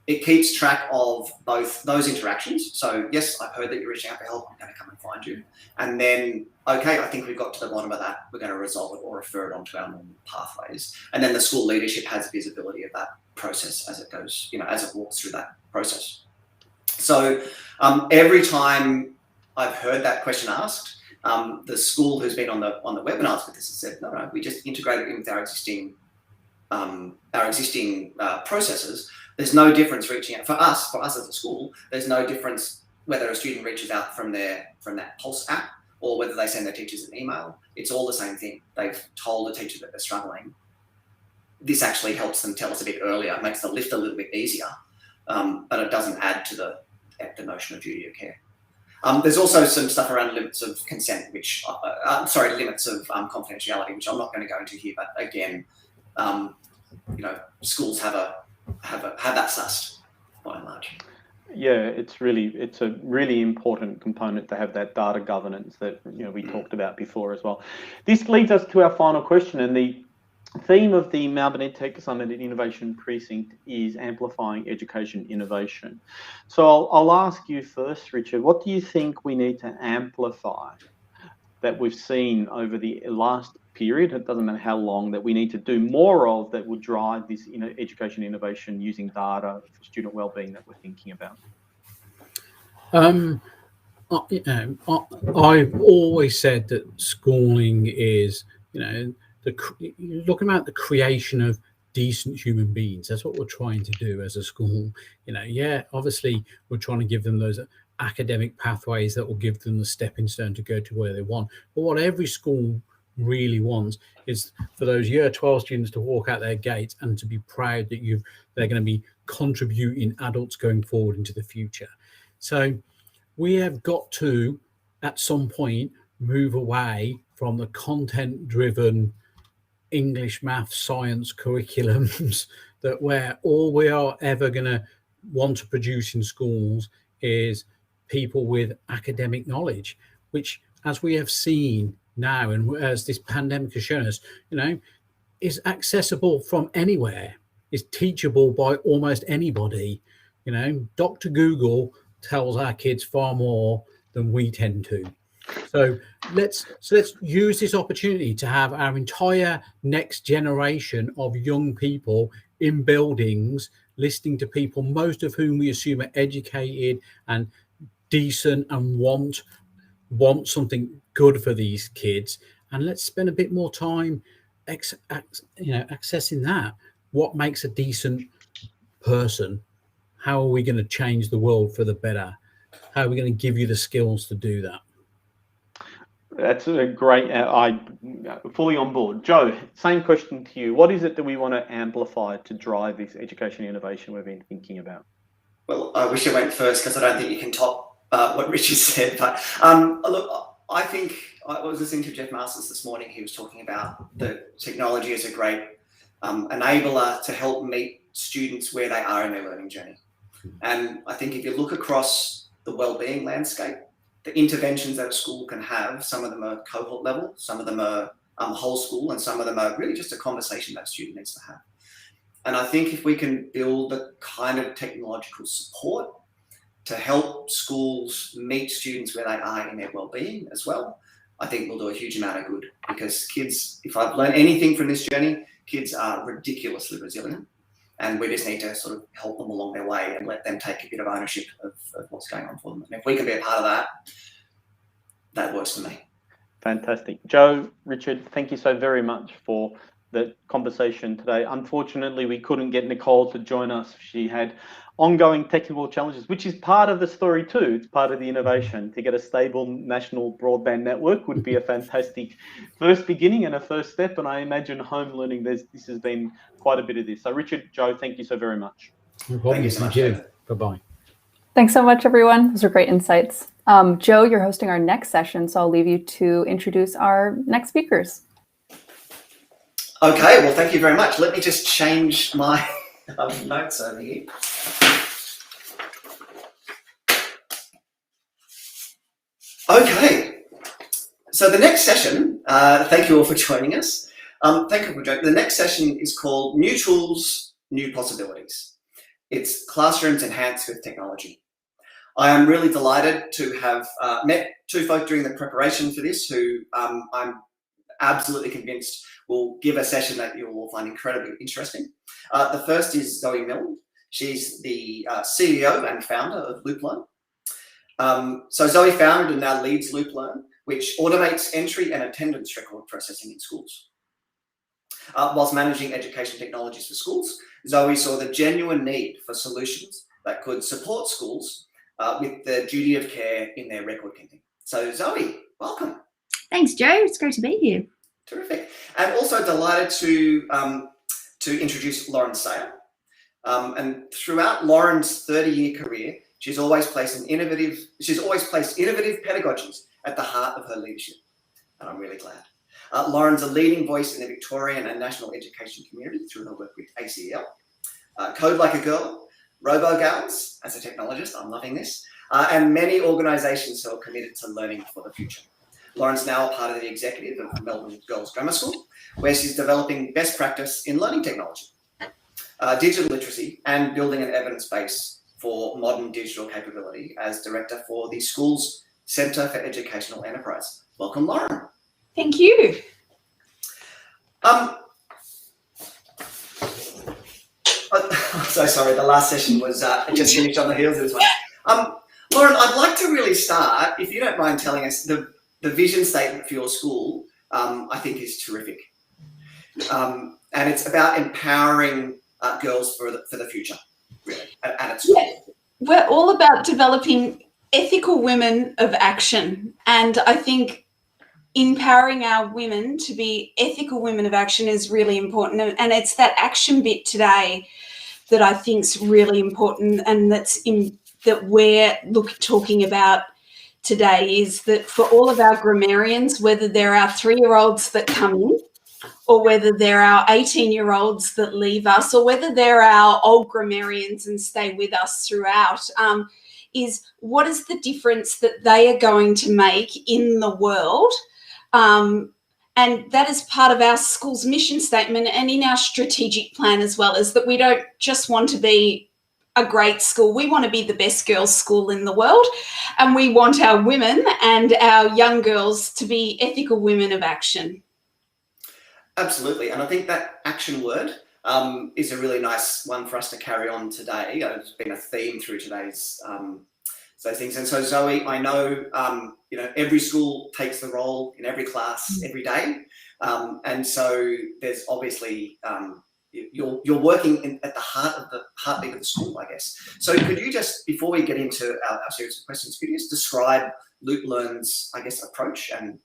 it keeps track of both those interactions. So, yes, I've heard that you're reaching out for help, I'm going to come and find you. And then, okay, I think we've got to the bottom of that, we're going to resolve it or refer it onto our normal pathways. And then the school leadership has visibility of that process as it goes, as it walks through that process. So every time I've heard that question asked, the school who's been on the webinars with this has said, no, we just integrate it in with our existing processes. There's no difference reaching out for us as a school. There's no difference whether a student reaches out from that Pulse app or whether they send their teachers an email, it's all the same thing. They've told a teacher that they're struggling. This actually helps them tell us a bit earlier. It makes the lift a little bit easier, but it doesn't add to the notion of duty of care. There's also some stuff around limits of consent, which, limits of confidentiality, which I'm not going to go into here. But again, schools have that sussed by and large. Yeah, it's a really important component to have that data governance that we talked about before as well. This leads us to our final question, and the theme of the Melbourne EdTech Summit and Innovation Precinct is amplifying education innovation. So I'll ask you first, Richard, what do you think we need to amplify that we've seen over the last period, it doesn't matter how long, that we need to do more of that will drive this education innovation using data for student wellbeing that we're thinking about? I've always said that schooling is, looking at the creation of decent human beings. That's what we're trying to do as a school. Obviously we're trying to give them those academic pathways that will give them the stepping stone to go to where they want. But what every school really wants is for those year 12 students to walk out their gates and to be proud that they're going to be contributing adults going forward into the future. So we have got to, at some point, move away from the content-driven English, math, science curriculums where all we are ever going to want to produce in schools is people with academic knowledge, which, as we have seen now, and as this pandemic has shown us, is accessible from anywhere, is teachable by almost anybody. Dr. Google tells our kids far more than we tend to. So let's use this opportunity to have our entire next generation of young people in buildings, listening to people, most of whom we assume are educated and decent and want something good for these kids. And let's spend a bit more time accessing that. What makes a decent person? How are we going to change the world for the better? How are we going to give you the skills to do that? That's a great, I'm fully on board. Joe, same question to you. What is it that we want to amplify to drive this education innovation we've been thinking about? Well, I wish I went first because I don't think you can top what Richard said. But look, I think I was listening to Jeff Masters this morning. He was talking about the technology as a great enabler to help meet students where they are in their learning journey. And I think if you look across the wellbeing landscape, the interventions that a school can have, some of them are cohort level, some of them are whole school, and some of them are really just a conversation that a student needs to have. And I think if we can build the kind of technological support to help schools meet students where they are in their wellbeing as well, I think we'll do a huge amount of good, because kids, if I've learned anything from this journey, kids are ridiculously resilient. And we just need to sort of help them along their way and let them take a bit of ownership of what's going on for them. And if we can be a part of that, that works for me. Fantastic. Joe, Richard, thank you so very much for the conversation today. Unfortunately, we couldn't get Nicole to join us. She had ongoing technical challenges, which is part of the story too. It's part of the innovation. To get a stable national broadband network would be a fantastic first beginning and a first step. And I imagine home learning, this has been quite a bit of this. So Richard, Joe, thank you so very much. No problem. Thank you so much. Bye-bye. Thanks so much, everyone. Those are great insights. Joe, you're hosting our next session, so I'll leave you to introduce our next speakers. Okay, well, thank you very much. Let me just change my notes over here. Okay, so the next session, thank you all for joining us. The next session is called New Tools, New Possibilities. It's Classrooms Enhanced with Technology. I am really delighted to have met two folk during the preparation for this who I'm absolutely convinced will give a session that you will find incredibly interesting. The first is Zoe Milne. She's the CEO and founder of LoopLearn. So Zoe founded and now leads LoopLearn, which automates entry and attendance record processing in schools. Whilst managing education technologies for schools, Zoe saw the genuine need for solutions that could support schools with the duty of care in their record keeping. So Zoe, welcome. Thanks, Joe. It's great to be here. Terrific. And also delighted to introduce Lauren Sayer. And throughout Lauren's 30-year career, she's always placed innovative pedagogies at the heart of her leadership. And I'm really glad. Lauren's a leading voice in the Victorian and national education community through her work with ACL, Code Like a Girl, RoboGals, as a technologist, I'm loving this, and many organisations who are committed to learning for the future. Lauren's now a part of the executive of Melbourne Girls Grammar School, where she's developing best practice in learning technology, digital literacy, and building an evidence base for modern digital capability as director for the school's Centre for Educational Enterprise. Welcome, Lauren. Thank you. So sorry, the last session was just finished on the heels of this one. Lauren, I'd like to really start, if you don't mind telling us, the vision statement for your school, I think is terrific. And it's about empowering girls for the future, really, at its core. Yeah. We're all about developing ethical women of action. And I think empowering our women to be ethical women of action is really important. And it's that action bit today that I think is really important, and that we're talking about today, is that for all of our grammarians, whether they're our 3-year-olds that come in, or whether they're our 18-year-olds that leave us, or whether they're our old grammarians and stay with us throughout, is what is the difference that they are going to make in the world? And that is part of our school's mission statement and in our strategic plan as well, is that we don't just want to be a great school. We want to be the best girls' school in the world, and we want our women and our young girls to be ethical women of action. Absolutely. And I think that action word is a really nice one for us to carry on today. It's been a theme through today's things. And so, Zoe, I know, every school takes the role in every class every day. And so there's obviously, you're working at the heartbeat of the school, I guess. So could you just, before we get into our series of questions, could you just describe Loop Learn's, I guess, approach? And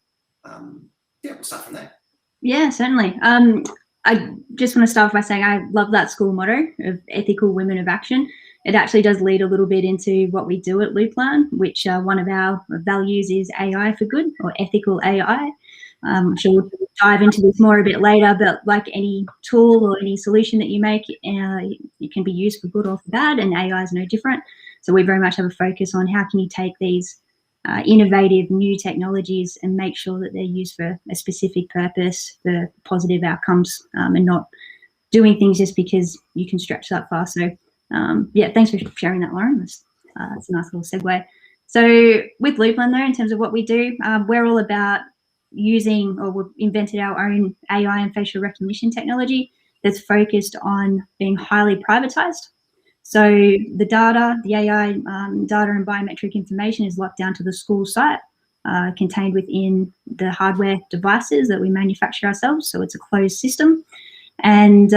we'll start from there. Yeah, certainly. I just want to start off by saying I love that school motto of ethical women of action. It actually does lead a little bit into what we do at Loop Learn, which one of our values is AI for good, or ethical AI. I'm sure we'll dive into this more a bit later, but like any tool or any solution that you make, it can be used for good or for bad, and AI is no different. So we very much have a focus on how can you take these innovative new technologies and make sure that they're used for a specific purpose, for positive outcomes, and not doing things just because you can stretch that far. So thanks for sharing that, Lauren. That's a nice little segue. So with Loopland, though, in terms of what we do, we're all about using, or we've invented our own AI and facial recognition technology that's focused on being highly privatized. So the data, the AI data and biometric information is locked down to the school site, contained within the hardware devices that we manufacture ourselves. So it's a closed system. And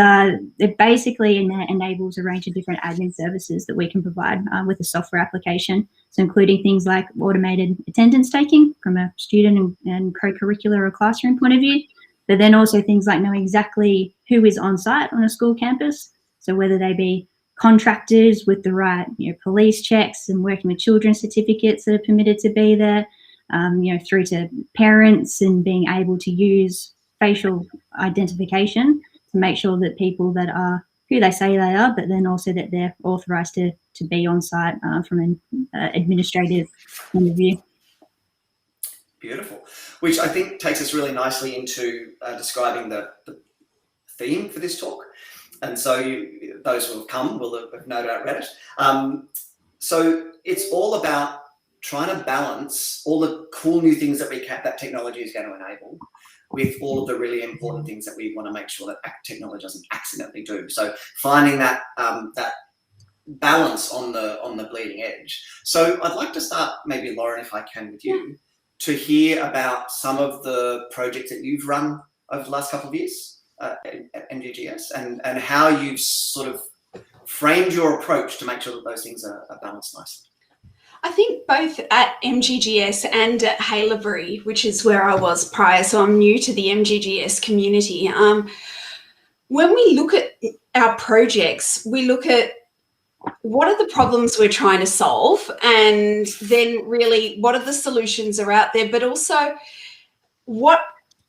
it basically enables a range of different admin services that we can provide with a software application. So including things like automated attendance taking from a student and co-curricular or classroom point of view, but then also things like knowing exactly who is on site on a school campus. So whether they be contractors with the right police checks and working with children's certificates that are permitted to be there, through to parents and being able to use facial identification to make sure that people that are who they say they are, but then also that they're authorised to be on site from an administrative point of view. Beautiful. Which I think takes us really nicely into describing the theme for this talk. And so those who have come will have no doubt read it. So it's all about trying to balance all the cool new things that that technology is going to enable with all of the really important things that we want to make sure that technology doesn't accidentally do. So finding that that balance on the bleeding edge. So I'd like to start, maybe Lauren, if I can, with you, to hear about some of the projects that you've run over the last couple of years at MGGS and how you've sort of framed your approach to make sure that those things are balanced nicely. I think both at MGGS and at Haileybury, which is where I was prior, so I'm new to the MGGS community. When we look at our projects, we look at what are the problems we're trying to solve, and then really what are the solutions are out there, but also what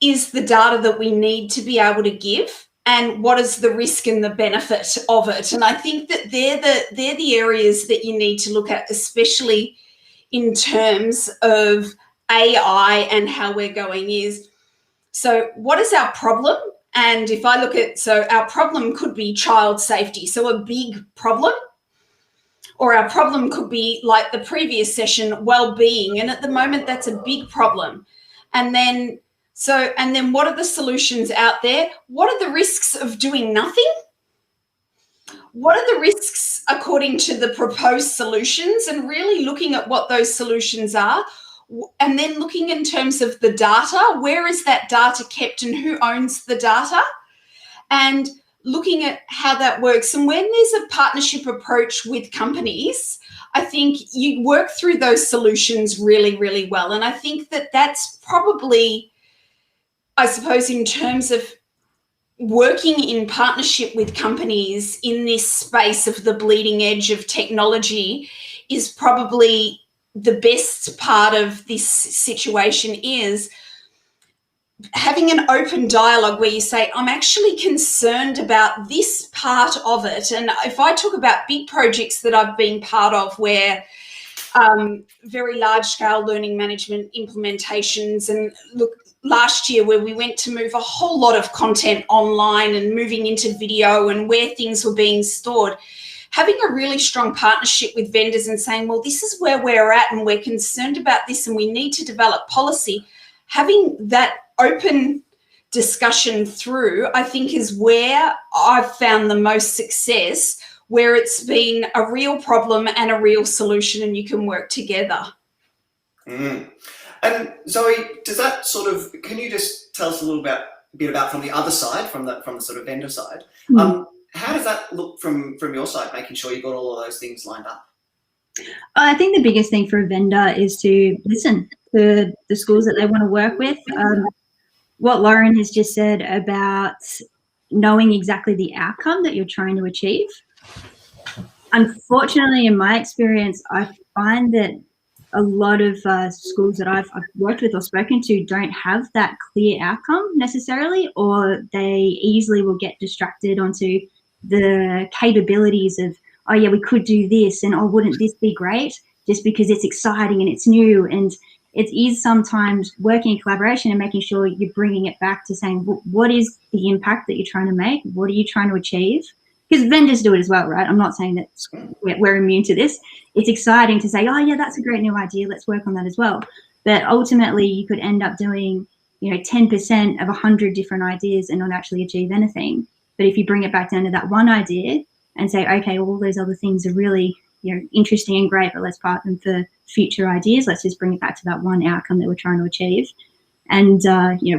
is the data that we need to be able to give, and what is the risk and the benefit of it. And I think that they're the areas that you need to look at, especially in terms of AI and how we're going is, so what is our problem? And if I look at, so our problem could be child safety, so a big problem, or our problem could be like the previous session, well-being. And at the moment, that's a big problem. And then what are the solutions out there? What are the risks of doing nothing? What are the risks according to the proposed solutions, and really looking at what those solutions are, and then looking in terms of the data, where is that data kept and who owns the data, and looking at how that works. And when there's a partnership approach with companies, I think you work through those solutions really, really well. And I think that that's probably, I suppose, in terms of working in partnership with companies in this space of the bleeding edge of technology, is probably the best part of this situation, is having an open dialogue where you say, I'm actually concerned about this part of it. And if I talk about big projects that I've been part of, where very large scale learning management implementations, and look, last year where we went to move a whole lot of content online and moving into video and where things were being stored, having a really strong partnership with vendors and saying, well, this is where we're at and we're concerned about this and we need to develop policy. Having that open discussion through, I think, is where I've found the most success, where it's been a real problem and a real solution and you can work together. Mm. And Zoe, does that sort of, can you just tell us a little bit about from the other side, from the sort of vendor side, how does that look from your side, making sure you've got all of those things lined up? I think the biggest thing for a vendor is to listen to the schools that they want to work with. What Lauren has just said about knowing exactly the outcome that you're trying to achieve. Unfortunately, in my experience, I find that a lot of schools that I've worked with or spoken to don't have that clear outcome necessarily, or they easily will get distracted onto the capabilities of, oh yeah, we could do this, and oh, wouldn't this be great, just because it's exciting and it's new. And it is sometimes working in collaboration and making sure you're bringing it back to saying, what is the impact that you're trying to make? What are you trying to achieve? Because vendors do it as well, right? I'm not saying that we're immune to this. It's exciting to say, oh yeah, that's a great new idea, let's work on that as well. But ultimately you could end up doing, 10% of 100 different ideas and not actually achieve anything. But if you bring it back down to that one idea and say, okay, all those other things are really, interesting and great, but let's park them for future ideas. Let's just bring it back to that one outcome that we're trying to achieve. And,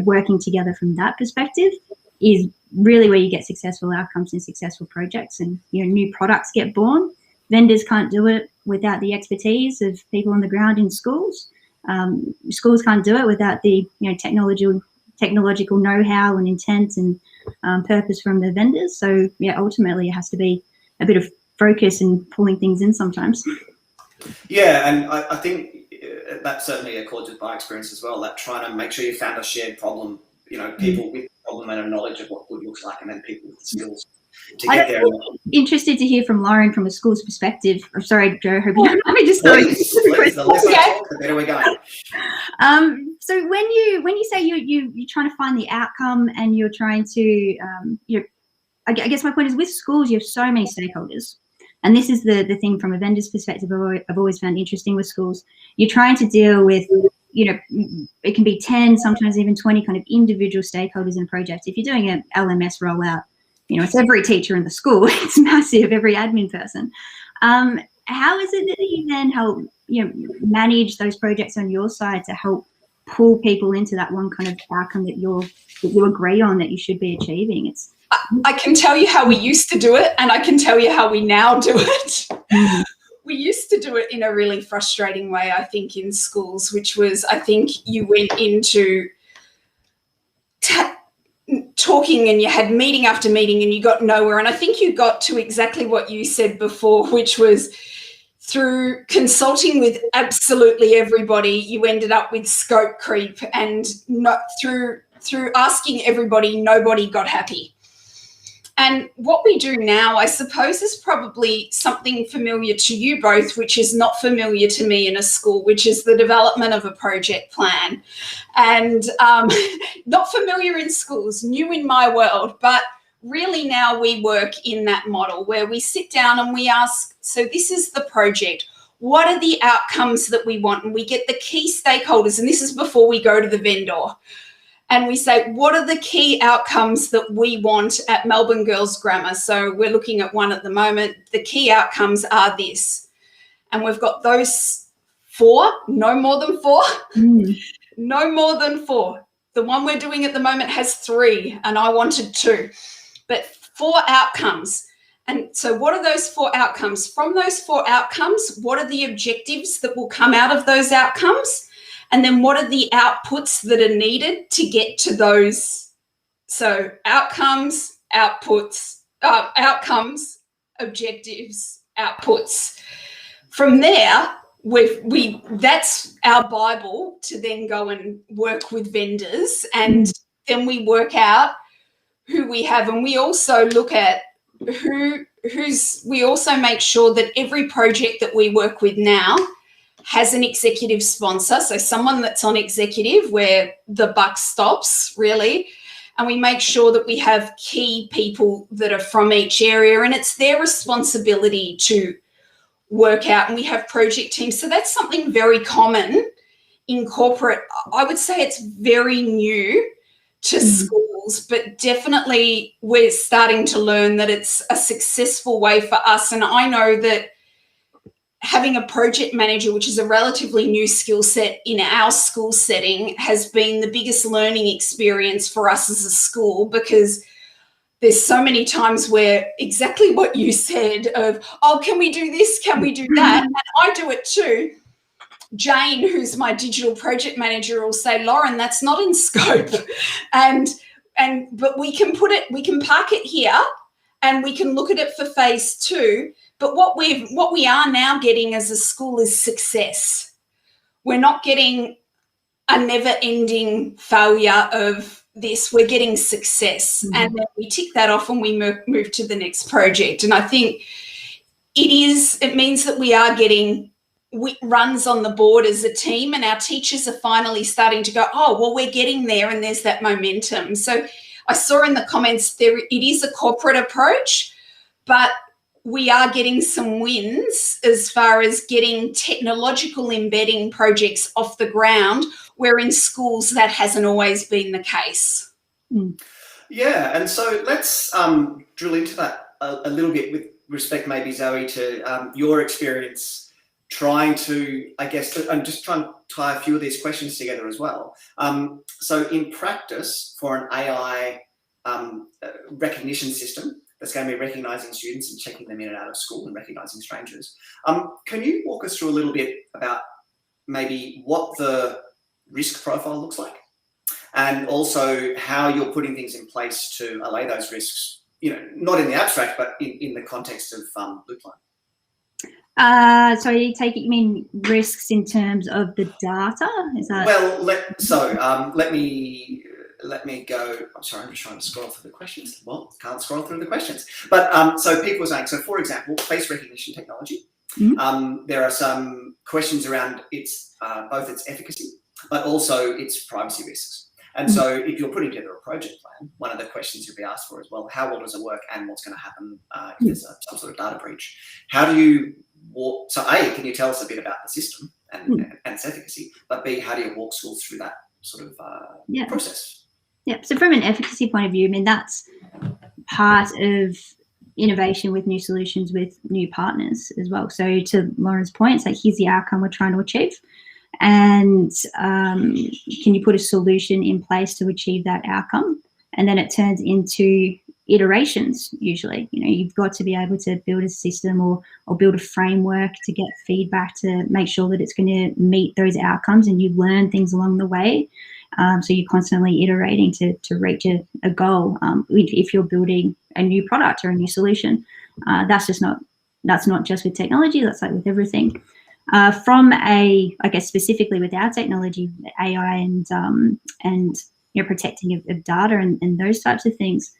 working together from that perspective is really where you get successful outcomes and successful projects, and new products get born. Vendors can't do it without the expertise of people on the ground in schools. Schools can't do it without the technological know-how and intent and purpose from the vendors. So ultimately it has to be a bit of focus and pulling things in sometimes. Yeah, and I think that certainly accords with my experience as well, that trying to make sure you found a shared problem, people with problem and a knowledge of what good looks like, and then people with the skills to get there. I'm interested to hear from Lauren from a school's perspective. I'm sorry, Joe, hope you don't mind me just please, the less I talk, the better we're going. So when you say you're trying to find the outcome and you're trying to, I guess my point is, with schools you have so many stakeholders, and this is the thing from a vendor's perspective I've always found interesting with schools. You're trying to deal with, it can be 10, sometimes even 20 kind of individual stakeholders in a project. If you're doing an LMS rollout, it's every teacher in the school. It's massive, every admin person. How is it that you then help, manage those projects on your side to help pull people into that one kind of outcome that you agree on that you should be achieving? I can tell you how we used to do it, and I can tell you how we now do it. we used to do it in a really frustrating way, I think, in schools, which was, I think you went into talking and you had meeting after meeting and you got nowhere. And I think you got to exactly what you said before, which was through consulting with absolutely everybody, you ended up with scope creep, and not through asking everybody, nobody got happy. And what we do now, I suppose, is probably something familiar to you both, which is not familiar to me in a school, which is the development of a project plan. And not familiar in schools, new in my world, but really now we work in that model where we sit down and we ask, so this is the project. What are the outcomes that we want? And we get the key stakeholders, and this is before we go to the vendor. And we say, what are the key outcomes that we want at Melbourne Girls Grammar? So we're looking at one at the moment. The key outcomes are this. And we've got those 4, no more than 4, no more than 4. The one we're doing at the moment has 3, and I wanted 2, but 4 outcomes. And so what are those 4 outcomes? From those 4 outcomes, what are the objectives that will come out of those outcomes? And then what are the outputs that are needed to get to those? So outcomes, outputs, outcomes, objectives, outputs. From there, that's our Bible to then go and work with vendors, and then we work out who we have. And we also look at we also make sure that every project that we work with now has an executive sponsor, so someone that's on executive where the buck stops, really. And we make sure that we have key people that are from each area, and it's their responsibility to work out. And we have project teams. So that's something very common in corporate. I would say it's very new to schools, but definitely we're starting to learn that it's a successful way for us. And I know that having a project manager, which is a relatively new skill set in our school setting, has been the biggest learning experience for us as a school, because there's so many times where exactly what you said of, oh, can we do this? Can we do that? And I do it too. Jane, who's my digital project manager, will say, Lauren, that's not in scope. But we can park it here and we can look at it for phase 2. But what we are now getting as a school is success. We're not getting a never-ending failure of this. We're getting success. And then we tick that off and we move to the next project. And I think it means that we are getting runs on the board as a team, and our teachers are finally starting to go, oh, well, we're getting there, and there's that momentum. So I saw in the comments it is a corporate approach, but we are getting some wins as far as getting technological embedding projects off the ground, where in schools that hasn't always been the case. Yeah, and so let's drill into that a little bit with respect, maybe, Zoe, to your experience trying to, I guess, I'm just trying to tie a few of these questions together as well. So in practice, for an AI recognition system that's going to be recognising students and checking them in and out of school and recognising strangers, can you walk us through a little bit about maybe what the risk profile looks like, and also how you're putting things in place to allay those risks, not in the abstract, but in the context of Loopline? So you mean risks in terms of the data? Is that? Well, let me go. I'm sorry, I'm just trying to scroll through the questions. Well, can't scroll through the questions. But so people were saying, so for example, face recognition technology. There are some questions around both its efficacy, but also its privacy risks. And so if you're putting together a project plan, one of the questions you'll be asked for is, well, how well does it work and what's going to happen if there's some sort of data breach? How do you walk? So A, can you tell us a bit about the system and its efficacy? But B, how do you walk schools through that sort of process? Yeah, so from an efficacy point of view, I mean, that's part of innovation with new solutions with new partners as well. So to Lauren's point, it's like, here's the outcome we're trying to achieve. And can you put a solution in place to achieve that outcome? And then it turns into, iterations usually. You've got to be able to build a system or build a framework to get feedback to make sure that it's going to meet those outcomes, and you learn things along the way. So you're constantly iterating to reach a goal. If you're building a new product or a new solution, that's not just with technology, that's like with everything. I guess specifically with our technology, AI and protecting of data and those types of things.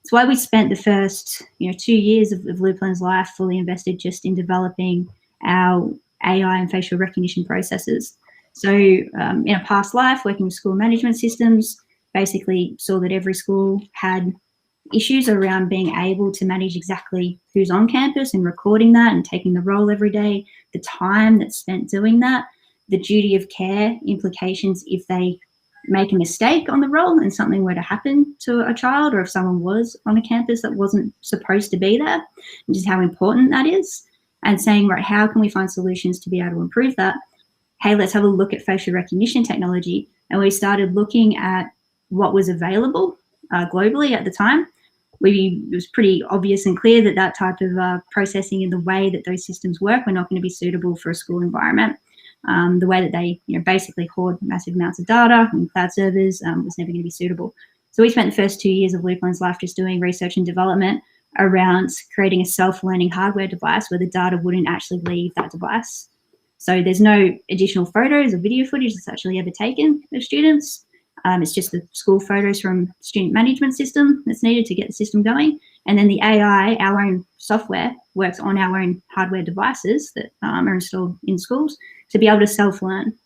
It's why we spent the first 2 years of Loopland's life fully invested just in developing our AI and facial recognition processes. So in a past life, working with school management systems, basically saw that every school had issues around being able to manage exactly who's on campus and recording that and taking the role every day, the time that's spent doing that, the duty of care implications if they make a mistake on the role and something were to happen to a child, or if someone was on a campus that wasn't supposed to be there, and just how important that is, and saying, right, how can we find solutions to be able to improve that? Hey, let's have a look at facial recognition technology. And we started looking at what was available globally at the time. It was pretty obvious and clear that type of processing and the way that those systems work were not going to be suitable for a school environment. The way that they basically hoard massive amounts of data and cloud servers was never going to be suitable. So we spent the first 2 years of Loopland's life just doing research and development around creating a self-learning hardware device where the data wouldn't actually leave that device. So there's no additional photos or video footage that's actually ever taken of students. It's just the school photos from student management system that's needed to get the system going. And then the AI, our own software, works on our own hardware devices that are installed in schools to be able to self-learn.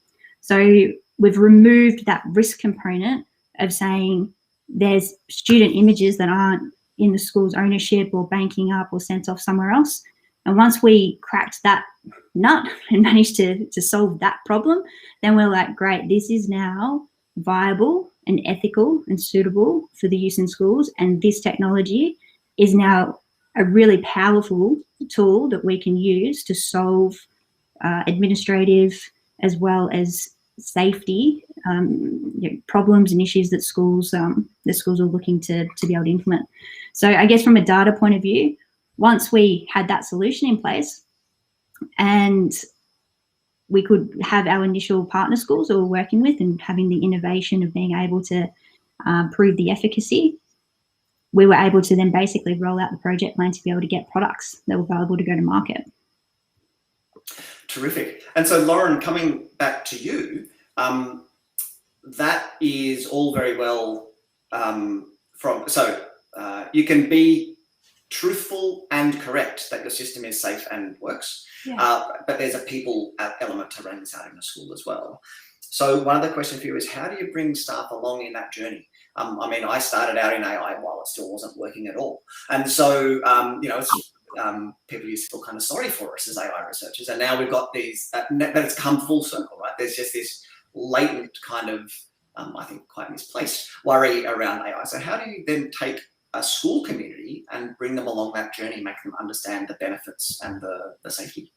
So we've removed that risk component of saying there's student images that aren't in the school's ownership or banking up or sent off somewhere else. And once we cracked that nut and managed to solve that problem, then we're like, great, this is now viable and ethical and suitable for the use in schools. And this technology is now a really powerful tool that we can use to solve administrative as well as safety problems and issues that schools are looking to be able to implement. So I guess from a data point of view, once we had that solution in place and we could have our initial partner schools that we're working with and having the innovation of being able to prove the efficacy, we were able to then basically roll out the project plan to be able to get products that were available to go to market. Terrific. And so, Lauren, coming back to you, that is all very well you can be truthful and correct that your system is safe and works, but there's a people element to run this out in a school as well. So one other question for you is, how do you bring staff along in that journey? I mean, I started out in AI while it still wasn't working at all. And so, people used to feel kind of sorry for us as AI researchers. And now we've got these, but it's come full circle, right? There's just this latent kind of, I think quite misplaced worry around AI. So how do you then take a school community and bring them along that journey, make them understand the benefits and the safety?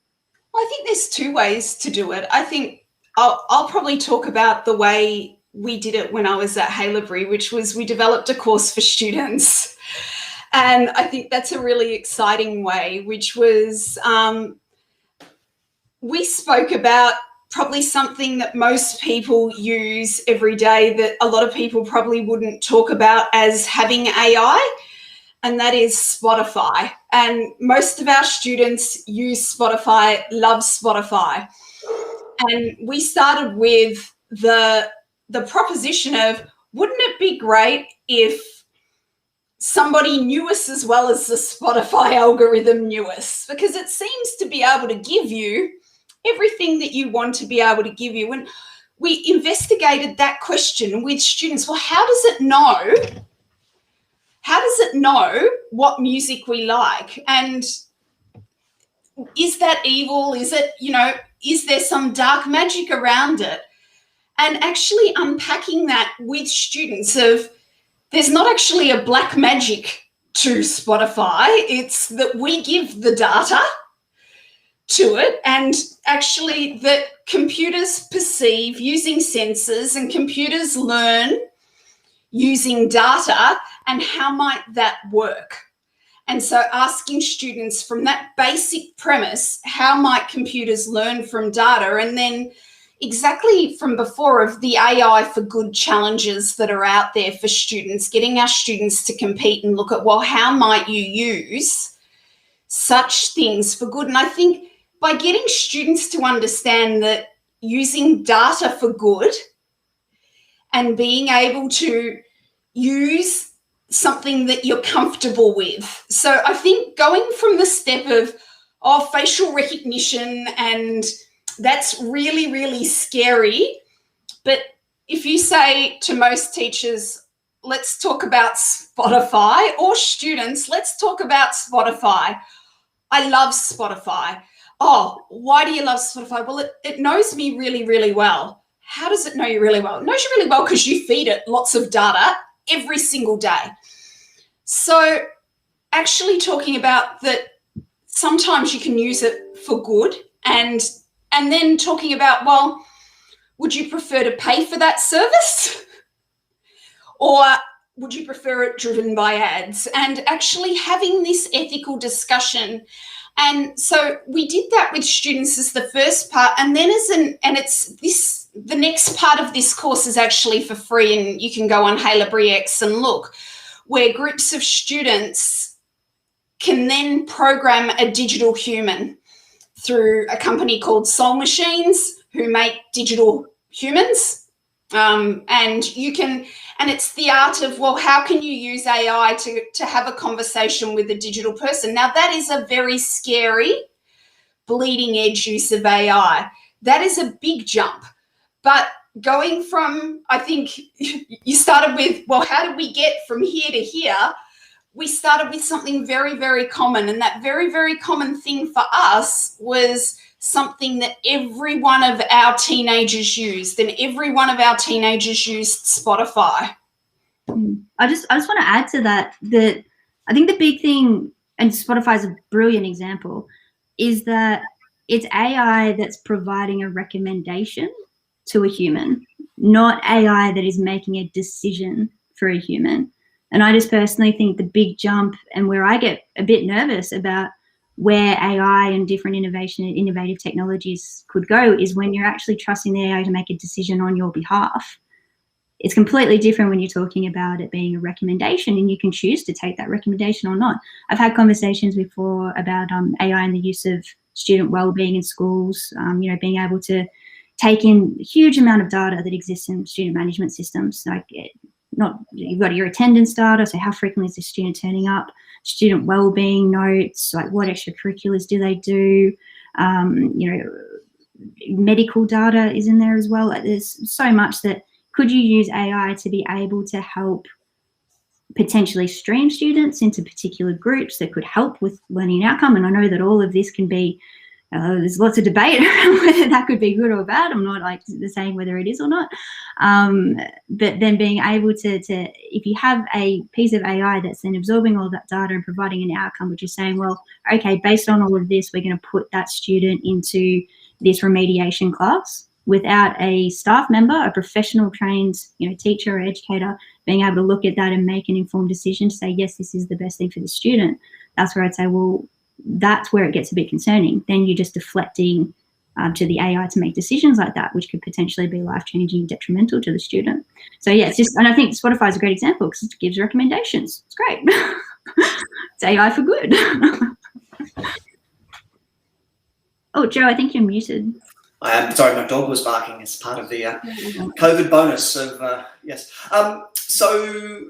Well, I think there's two ways to do it. I think I'll probably talk about the way we did it when I was at Haileybury, which was we developed a course for students. And I think that's a really exciting way, which was we spoke about probably something that most people use every day that a lot of people probably wouldn't talk about as having AI, and that is Spotify. And most of our students use Spotify, love Spotify. And we started with the proposition of, wouldn't it be great if somebody knew us as well as the Spotify algorithm knew us? Because it seems to be able to give you everything that you want to be able to give you. And we investigated that question with students. Well, how does it know? How does it know what music we like? And is that evil? Is it, is there some dark magic around it? And actually unpacking that with students of, there's not actually a black magic to Spotify. It's that we give the data to it, and actually that computers perceive using sensors and computers learn using data, and how might that work? And so asking students from that basic premise, how might computers learn from data? And then exactly from before of the AI for good challenges that are out there for students, getting our students to compete and look at, well, how might you use such things for good? And I think by getting students to understand that using data for good and being able to use something that you're comfortable with. So I think going from the step of, facial recognition, and that's really, really scary. But if you say to most teachers, let's talk about Spotify, or students, let's talk about Spotify. I love Spotify. Oh, why do you love Spotify? Well, it knows me really, really well. How does it know you really well? It knows you really well because you feed it lots of data every single day. So actually talking about that sometimes you can use it for good, and then talking about, well, would you prefer to pay for that service? Or would you prefer it driven by ads? And actually having this ethical discussion. And so we did that with students as the first part, and then the next part of this course is actually for free, and you can go on HaloBreX and look, where groups of students can then program a digital human through a company called Soul Machines, who make digital humans. And it's the art of, well, how can you use AI to have a conversation with a digital person? Now, that is a very scary, bleeding edge use of AI. That is a big jump. But going from, I think you started with, well, how did we get from here to here? We started with something very, very common. And that very, very common thing for us was something that every one of our teenagers used, and every one of our teenagers used Spotify. I just want to add to that I think the big thing, and Spotify is a brilliant example, is that it's AI that's providing a recommendation to a human, not AI that is making a decision for a human. And I just personally think the big jump, and where I get a bit nervous about where AI and different innovative technologies could go, is when you're actually trusting the AI to make a decision on your behalf. It's completely different when you're talking about it being a recommendation, and you can choose to take that recommendation or not. I've had conversations before about AI and the use of student wellbeing in schools, being able to take in a huge amount of data that exists in student management systems. Like, you've got your attendance data, so how frequently is the student turning up, student wellbeing notes, like what extracurriculars do they do, medical data is in there as well. There's so much that could you use AI to be able to help potentially stream students into particular groups that could help with learning outcome. And I know that all of this can be, there's lots of debate around whether that could be good or bad. I'm not like saying whether it is or not. But then being able to, if you have a piece of AI that's then absorbing all that data and providing an outcome, which is saying, well, okay, based on all of this, we're going to put that student into this remediation class without a staff member, a professional trained, teacher or educator being able to look at that and make an informed decision to say, yes, this is the best thing for the student. That's where I'd say, well, that's where it gets a bit concerning. Then you're just deflecting to the AI to make decisions like that, which could potentially be life-changing and detrimental to the student. So yeah, it's just, and I think Spotify is a great example because it gives recommendations. It's great. It's AI for good. Oh, Joe, I think you're muted. I am sorry, my dog was barking as part of the COVID bonus of yes. So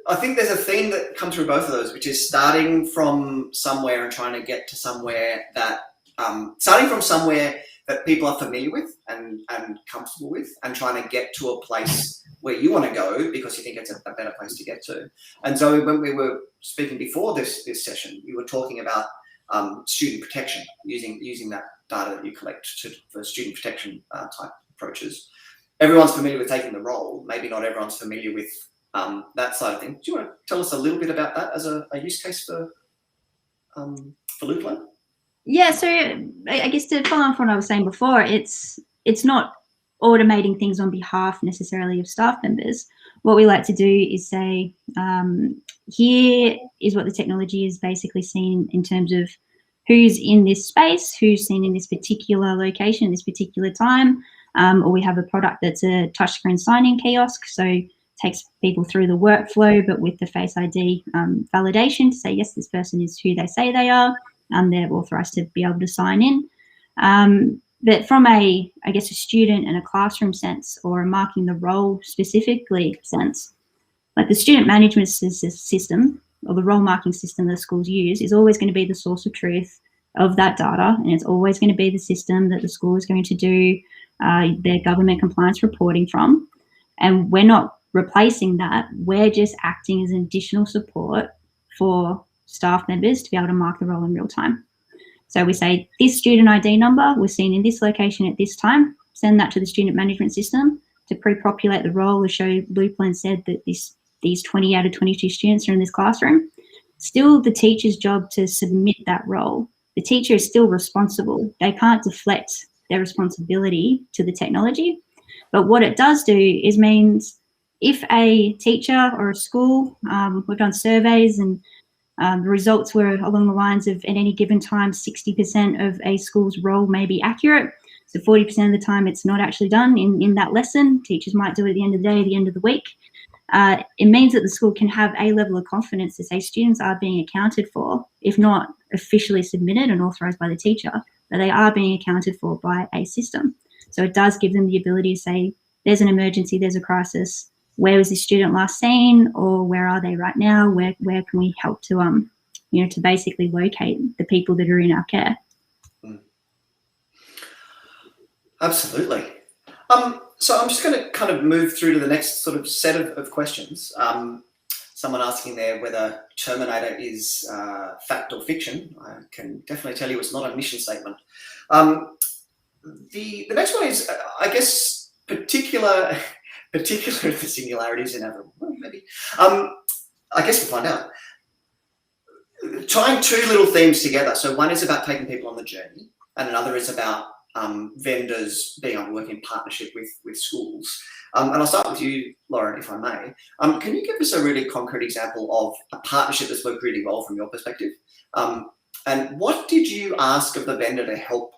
I think there's a theme that comes through both of those, which is starting from somewhere and trying to get to somewhere that people are familiar with and comfortable with, and trying to get to a place where you want to go because you think it's a better place to get to. And so when we were speaking before this session, you were talking about student protection, using that data that you collect for student protection type approaches. Everyone's familiar with taking the role. Maybe not everyone's familiar with that side of things. Do you want to tell us a little bit about that as a use case for Loopline? Yeah, so I guess to follow on from what I was saying before, it's not automating things on behalf necessarily of staff members. What we like to do is say, here is what the technology is basically seen in terms of who's in this space, who's seen in this particular location, this particular time, or we have a product that's a touchscreen sign-in kiosk, so takes people through the workflow, but with the Face ID validation to say, yes, this person is who they say they are, they're authorized to be able to sign in. But from a student and a classroom sense, or a marking the role specifically sense, like the student management system or the role marking system that schools use is always going to be the source of truth of that data, and it's always going to be the system that the school is going to do their government compliance reporting from. And we're not replacing that, we're just acting as an additional support for staff members to be able to mark the role in real time. So we say, this student ID number was seen in this location at this time, send that to the student management system to pre-populate the role, to show Loopland said that these 20 out of 22 students are in this classroom. Still the teacher's job to submit that role. The teacher is still responsible. They can't deflect their responsibility to the technology. But what it does do is means if a teacher or a school, we've done surveys and the results were along the lines of, at any given time, 60% of a school's role may be accurate. So 40% of the time it's not actually done in that lesson. Teachers might do it at the end of the day, at the end of the week. It means that the school can have a level of confidence to say students are being accounted for, if not officially submitted and authorised by the teacher, but they are being accounted for by a system. So it does give them the ability to say, there's an emergency, there's a crisis. Where was this student last seen, or where are they right now? Where can we help to to basically locate the people that are in our care? Absolutely. So I'm just going to kind of move through to the next sort of set of questions. Someone asking there whether Terminator is fact or fiction. I can definitely tell you it's not a mission statement. The next one is, I guess, particular the singularities inevitable. Well, maybe. I guess we'll find out. Tying two little themes together. So one is about taking people on the journey, and another is about vendors being able to work in partnership with schools. And I'll start with you, Lauren, if I may. Can you give us a really concrete example of a partnership that's worked really well from your perspective? And what did you ask of the vendor to help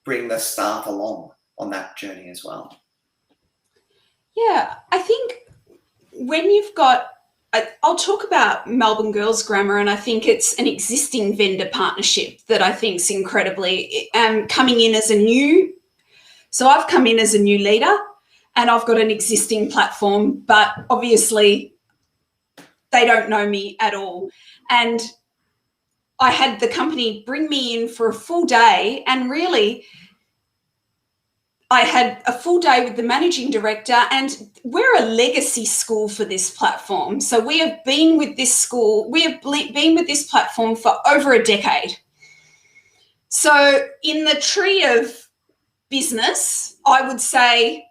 bring the staff along on that journey as well? Yeah, I think when you've got, I'll talk about Melbourne Girls Grammar, and I think it's an existing vendor partnership that I think is incredibly coming in as a new. So I've come in as a new leader, and I've got an existing platform, but obviously they don't know me at all. And I had the company bring me in for a full day, and really I had a full day with the managing director, and we're a legacy school for this platform. So we have been with this school, we have been with this platform for over a decade. So in the tree of business, I would say,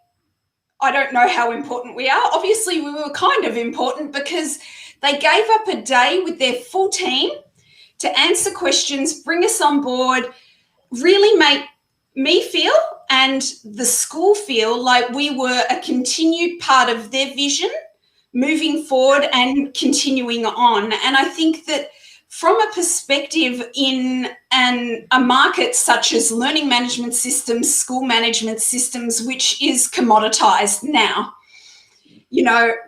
I don't know how important we are. Obviously, we were kind of important because they gave up a day with their full team to answer questions, bring us on board, really make me feel and the school feel like we were a continued part of their vision moving forward and continuing on. And I think that from a perspective in a market such as learning management systems, school management systems, which is commoditized now,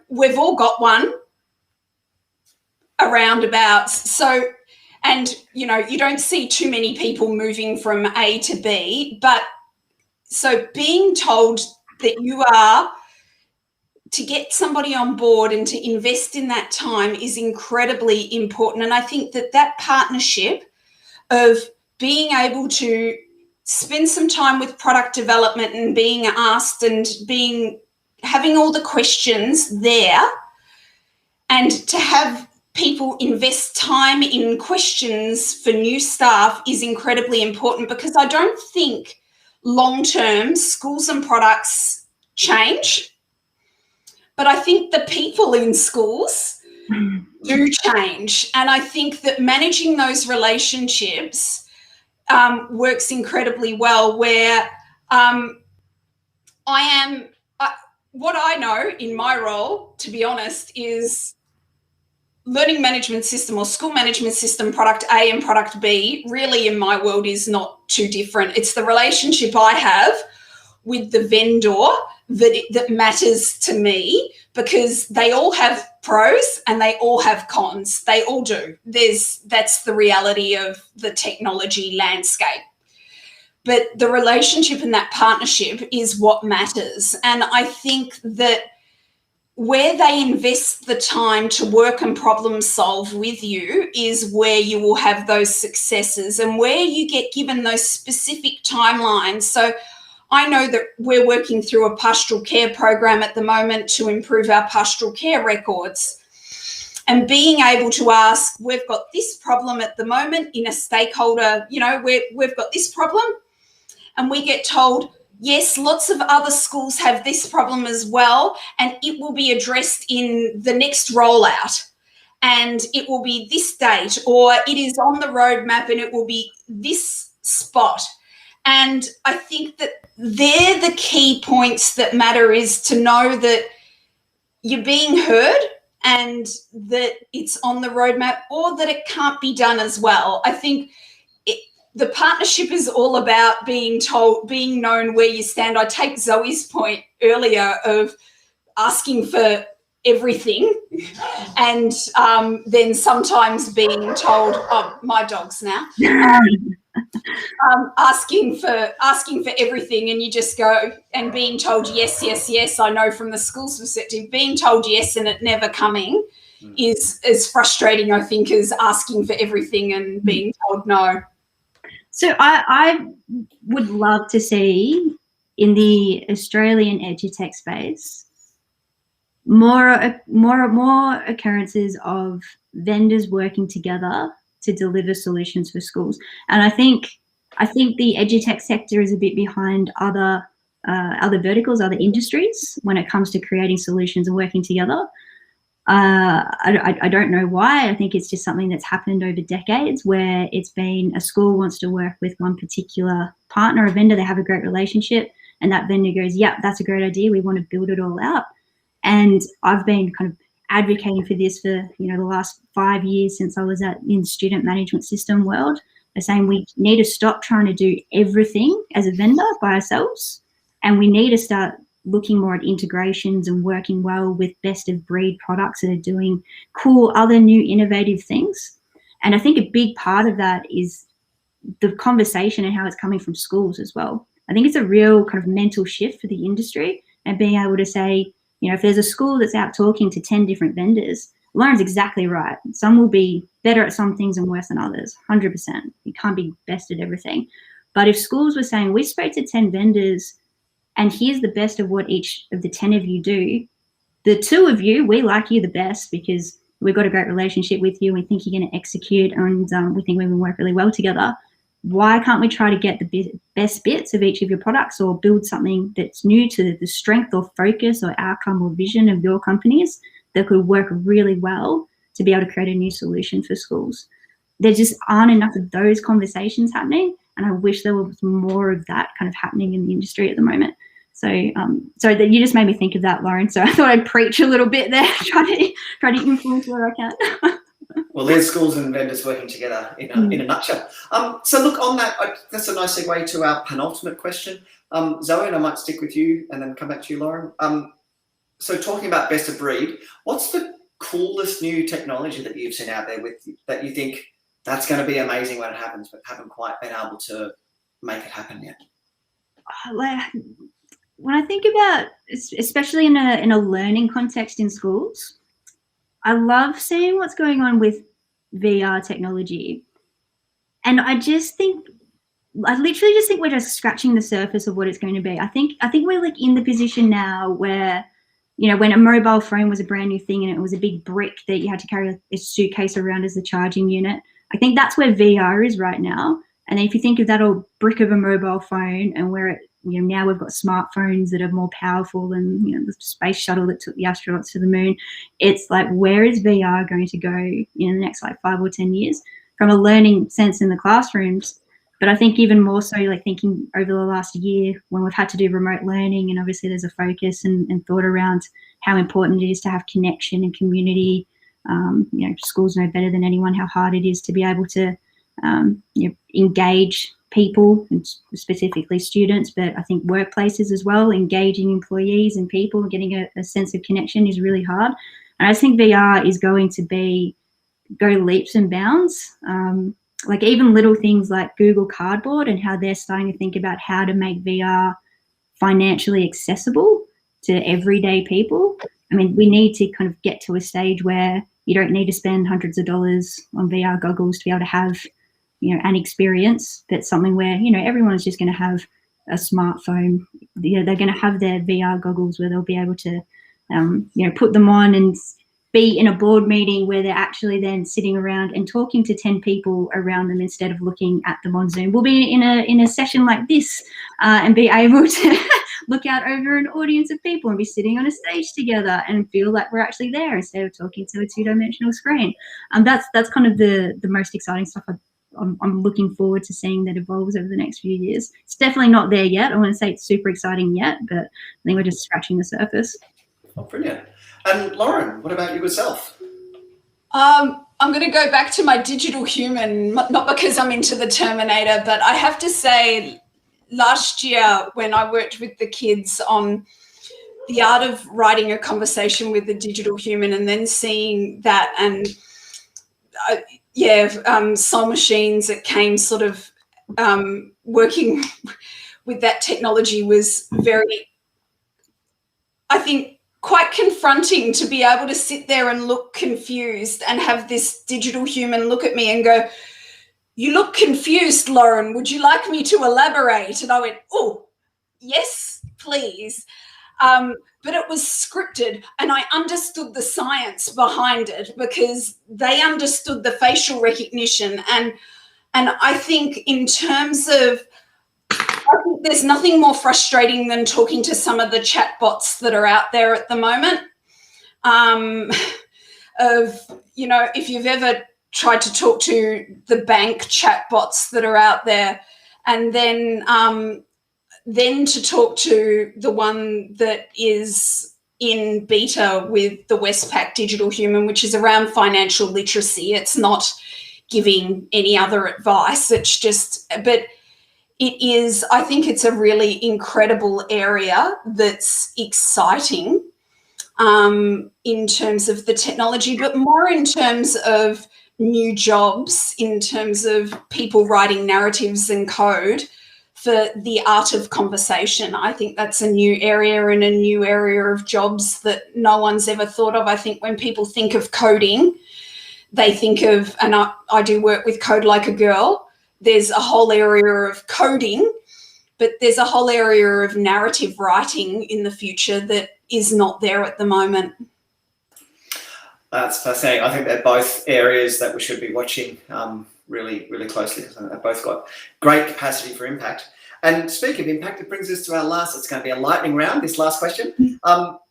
we've all got one around about. So, and, you don't see too many people moving from A to B, but so being told that you are to get somebody on board and to invest in that time is incredibly important. And I think that partnership of being able to spend some time with product development and being asked and having all the questions there, and to have people invest time in questions for new staff is incredibly important, because I don't think long-term schools and products change, but I think the people in schools do change. And I think that managing those relationships works incredibly well, where what I know in my role, to be honest, is learning management system or school management system, product A and product B, really in my world is not too different. It's the relationship I have with the vendor that matters to me, because they all have pros and they all have cons. They all do. That's the reality of the technology landscape. But the relationship and that partnership is what matters. And I think that where they invest the time to work and problem solve with you is where you will have those successes, and where you get given those specific timelines. So I know that we're working through a pastoral care program at the moment to improve our pastoral care records. And being able to ask, we've got this problem at the moment in a stakeholder, we've got this problem, and we get told, yes, lots of other schools have this problem as well, and it will be addressed in the next rollout, and it will be this date, or it is on the roadmap and it will be this spot. And I think that they're the key points that matter, is to know that you're being heard and that it's on the roadmap, or that it can't be done as well. I think the partnership is all about being known where you stand. I take Zoe's point earlier of asking for everything and then sometimes being told, my dog's now, asking for everything, and you just go, and being told yes, yes, yes. I know from the school's perspective, being told yes and it never coming is as frustrating, I think, as asking for everything and being told no. So I would love to see in the Australian EdTech space more occurrences of vendors working together to deliver solutions for schools. And I think the EdTech sector is a bit behind other verticals, other industries when it comes to creating solutions and working together. I don't know why. I think it's just something that's happened over decades, where it's been a school wants to work with one particular partner, a vendor, they have a great relationship, and that vendor goes, yeah, that's a great idea, we want to build it all out. And I've been kind of advocating for this for the last 5 years since I was in the student management system world. They're saying we need to stop trying to do everything as a vendor by ourselves, and we need to start looking more at integrations and working well with best of breed products that are doing cool other new innovative things. And I think a big part of that is the conversation and how it's coming from schools as well. I think it's a real kind of mental shift for the industry, and being able to say, if there's a school that's out talking to 10 different vendors, Lauren's exactly right. Some will be better at some things and worse than others, 100%. You can't be best at everything. But if schools were saying, we spoke to 10 vendors and here's the best of what each of the 10 of you do, the 2 of you, we like you the best because we've got a great relationship with you, we think you're going to execute, and we think we can work really well together. Why can't we try to get the best bits of each of your products, or build something that's new to the strength or focus or outcome or vision of your companies that could work really well to be able to create a new solution for schools? There just aren't enough of those conversations happening, and I wish there was more of that kind of happening in the industry at the moment. So that you just made me think of that, Lauren. So I thought I'd preach a little bit there, try to influence where I can. Well, there's schools and vendors working together in a nutshell. So look, on that, that's a nice segue to our penultimate question. Zoe, and I might stick with you and then come back to you, Lauren. So talking about best of breed, what's the coolest new technology that you've seen out there that you think that's going to be amazing when it happens, but haven't quite been able to make it happen yet? When I think about, especially in a learning context in schools, I love seeing what's going on with VR technology. And I literally just think we're just scratching the surface of what it's going to be. I think we're like in the position now where, when a mobile phone was a brand new thing and it was a big brick that you had to carry a suitcase around as the charging unit, I think that's where VR is right now. And then if you think of that old brick of a mobile phone, and where now we've got smartphones that are more powerful than the space shuttle that took the astronauts to the moon, it's like, where is VR going to go in the next 5 or 10 years? From a learning sense in the classrooms, But I think even more so, like thinking over the last year when we've had to do remote learning, and obviously there's a focus and thought around how important it is to have connection and community. Schools know better than anyone how hard it is to be able to engage people, and specifically students, but I think workplaces as well, engaging employees and people, getting a sense of connection is really hard. And I think VR is going to go leaps and bounds. Like even little things like Google Cardboard and how they're starting to think about how to make VR financially accessible to everyday people. I mean, we need to kind of get to a stage where you don't need to spend hundreds of dollars on VR goggles to be able to have, an experience. That's something where, everyone is just going to have a smartphone. They're going to have their VR goggles where they'll be able to, put them on and be in a board meeting where they're actually then sitting around and talking to 10 people around them instead of looking at them on Zoom. We'll be in a session like this and be able to look out over an audience of people and be sitting on a stage together and feel like we're actually there instead of talking to a two-dimensional screen. That's kind of the most exciting stuff I'm looking forward to seeing that evolves over the next few years. It's definitely not there yet. I want to say it's super exciting yet, but I think we're just scratching the surface. Oh, brilliant. And Lauren, what about you yourself? I'm going to go back to my digital human, not because I'm into the Terminator, but I have to say last year when I worked with the kids on the art of writing a conversation with the digital human and then seeing that and Soul Machines, it came sort of working with that technology was very, I think, quite confronting to be able to sit there and look confused and have this digital human look at me and go, "You look confused, Lauren. Would you like me to elaborate?" And I went, "Oh, yes, please." But it was scripted and I understood the science behind it because they understood the facial recognition. And I think in terms of, I think there's nothing more frustrating than talking to some of the chatbots that are out there at the moment. If you've ever tried to talk to the bank chatbots that are out there, and then to talk to the one that is in beta with the Westpac Digital Human, which is around financial literacy. It's not giving any other advice. It's just, but it is, I think it's a really incredible area that's exciting in terms of the technology, but more in terms of new jobs, in terms of people writing narratives and code for the art of conversation. I think that's a new area and a new area of jobs that no one's ever thought of. I think when people think of coding, they think of, and I do work with Code Like a Girl, there's a whole area of coding, but there's a whole area of narrative writing in the future that is not there at the moment. That's fascinating. I think they're both areas that we should be watching really, really closely because they've both got great capacity for impact. And speaking of impact, it brings us to our last, it's going to be a lightning round, this last question. I'll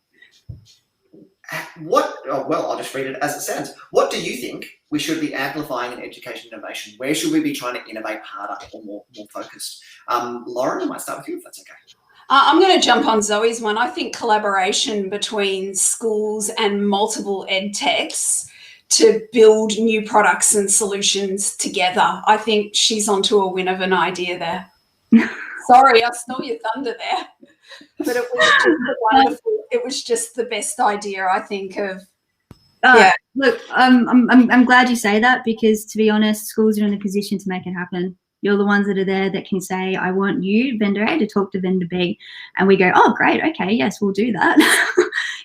just read it as it sounds. What do you think we should be amplifying in education innovation? Where should we be trying to innovate harder or more focused? Lauren, I might start with you if that's okay. I'm going to jump on Zoe's one. I think collaboration between schools and multiple EdTechs to build new products and solutions together. I think she's onto a win of an idea there. Sorry, I stole your thunder there. But it was just wonderful. It was just the best idea, I think, of. Look, I'm glad you say that because, to be honest, schools are in a position to make it happen. You're the ones that are there that can say, I want you, vendor A, to talk to vendor B. And we go, oh, great. Okay, yes, we'll do that.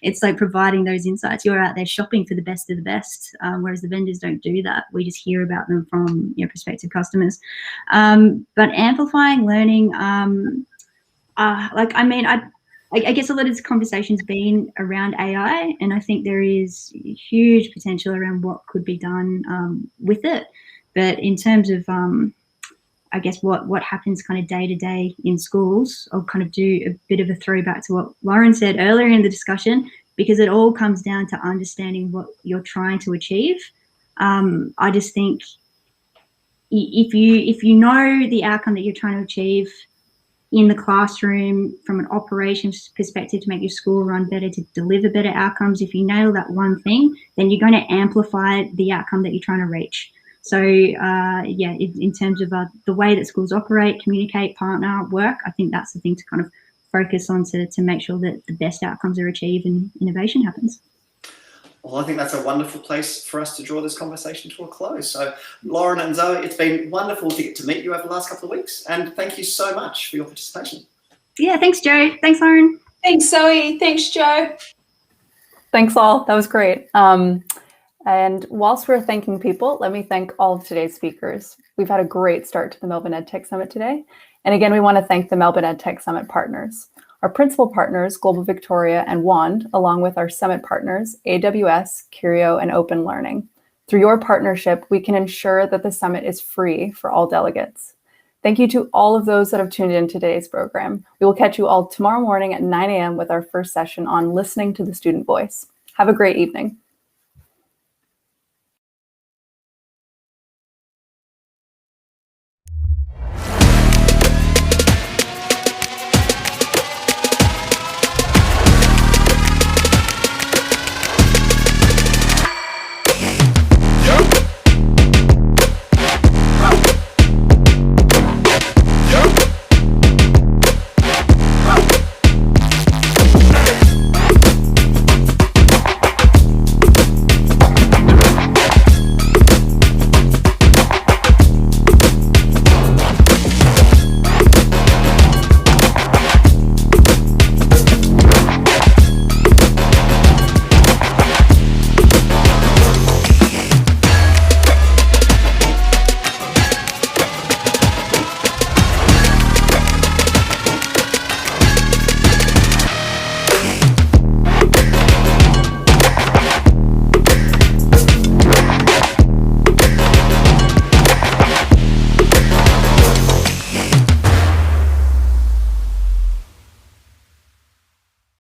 It's like providing those insights. You're out there shopping for the best of the best, whereas the vendors don't do that. We just hear about them from prospective customers. But amplifying learning, I guess a lot of this conversation's been around AI, and I think there is huge potential around what could be done with it. But in terms of I guess what happens kind of day to day in schools, I'll kind of do a bit of a throwback to what Lauren said earlier in the discussion, because it all comes down to understanding what you're trying to achieve. I just think if you know the outcome that you're trying to achieve in the classroom from an operations perspective to make your school run better, to deliver better outcomes, if you nail that one thing, then you're going to amplify the outcome that you're trying to reach. So in terms of the way that schools operate, communicate, partner, work, I think that's the thing to kind of focus on to make sure that the best outcomes are achieved and innovation happens. Well, I think that's a wonderful place for us to draw this conversation to a close. So, Lauren and Zoe, it's been wonderful to get to meet you over the last couple of weeks, and thank you so much for your participation. Yeah, thanks, Joe. Thanks, Lauren. Thanks, Zoe. Thanks, Joe. Thanks all. That was great. And whilst we're thanking people, let me thank all of today's speakers. We've had a great start to the Melbourne EdTech Summit today. And again, we want to thank the Melbourne EdTech Summit partners. Our principal partners, Global Victoria and WAND, along with our summit partners, AWS, Curio, and Open Learning. Through your partnership, we can ensure that the summit is free for all delegates. Thank you to all of those that have tuned in to today's program. We will catch you all tomorrow morning at 9 a.m. with our first session on listening to the student voice. Have a great evening.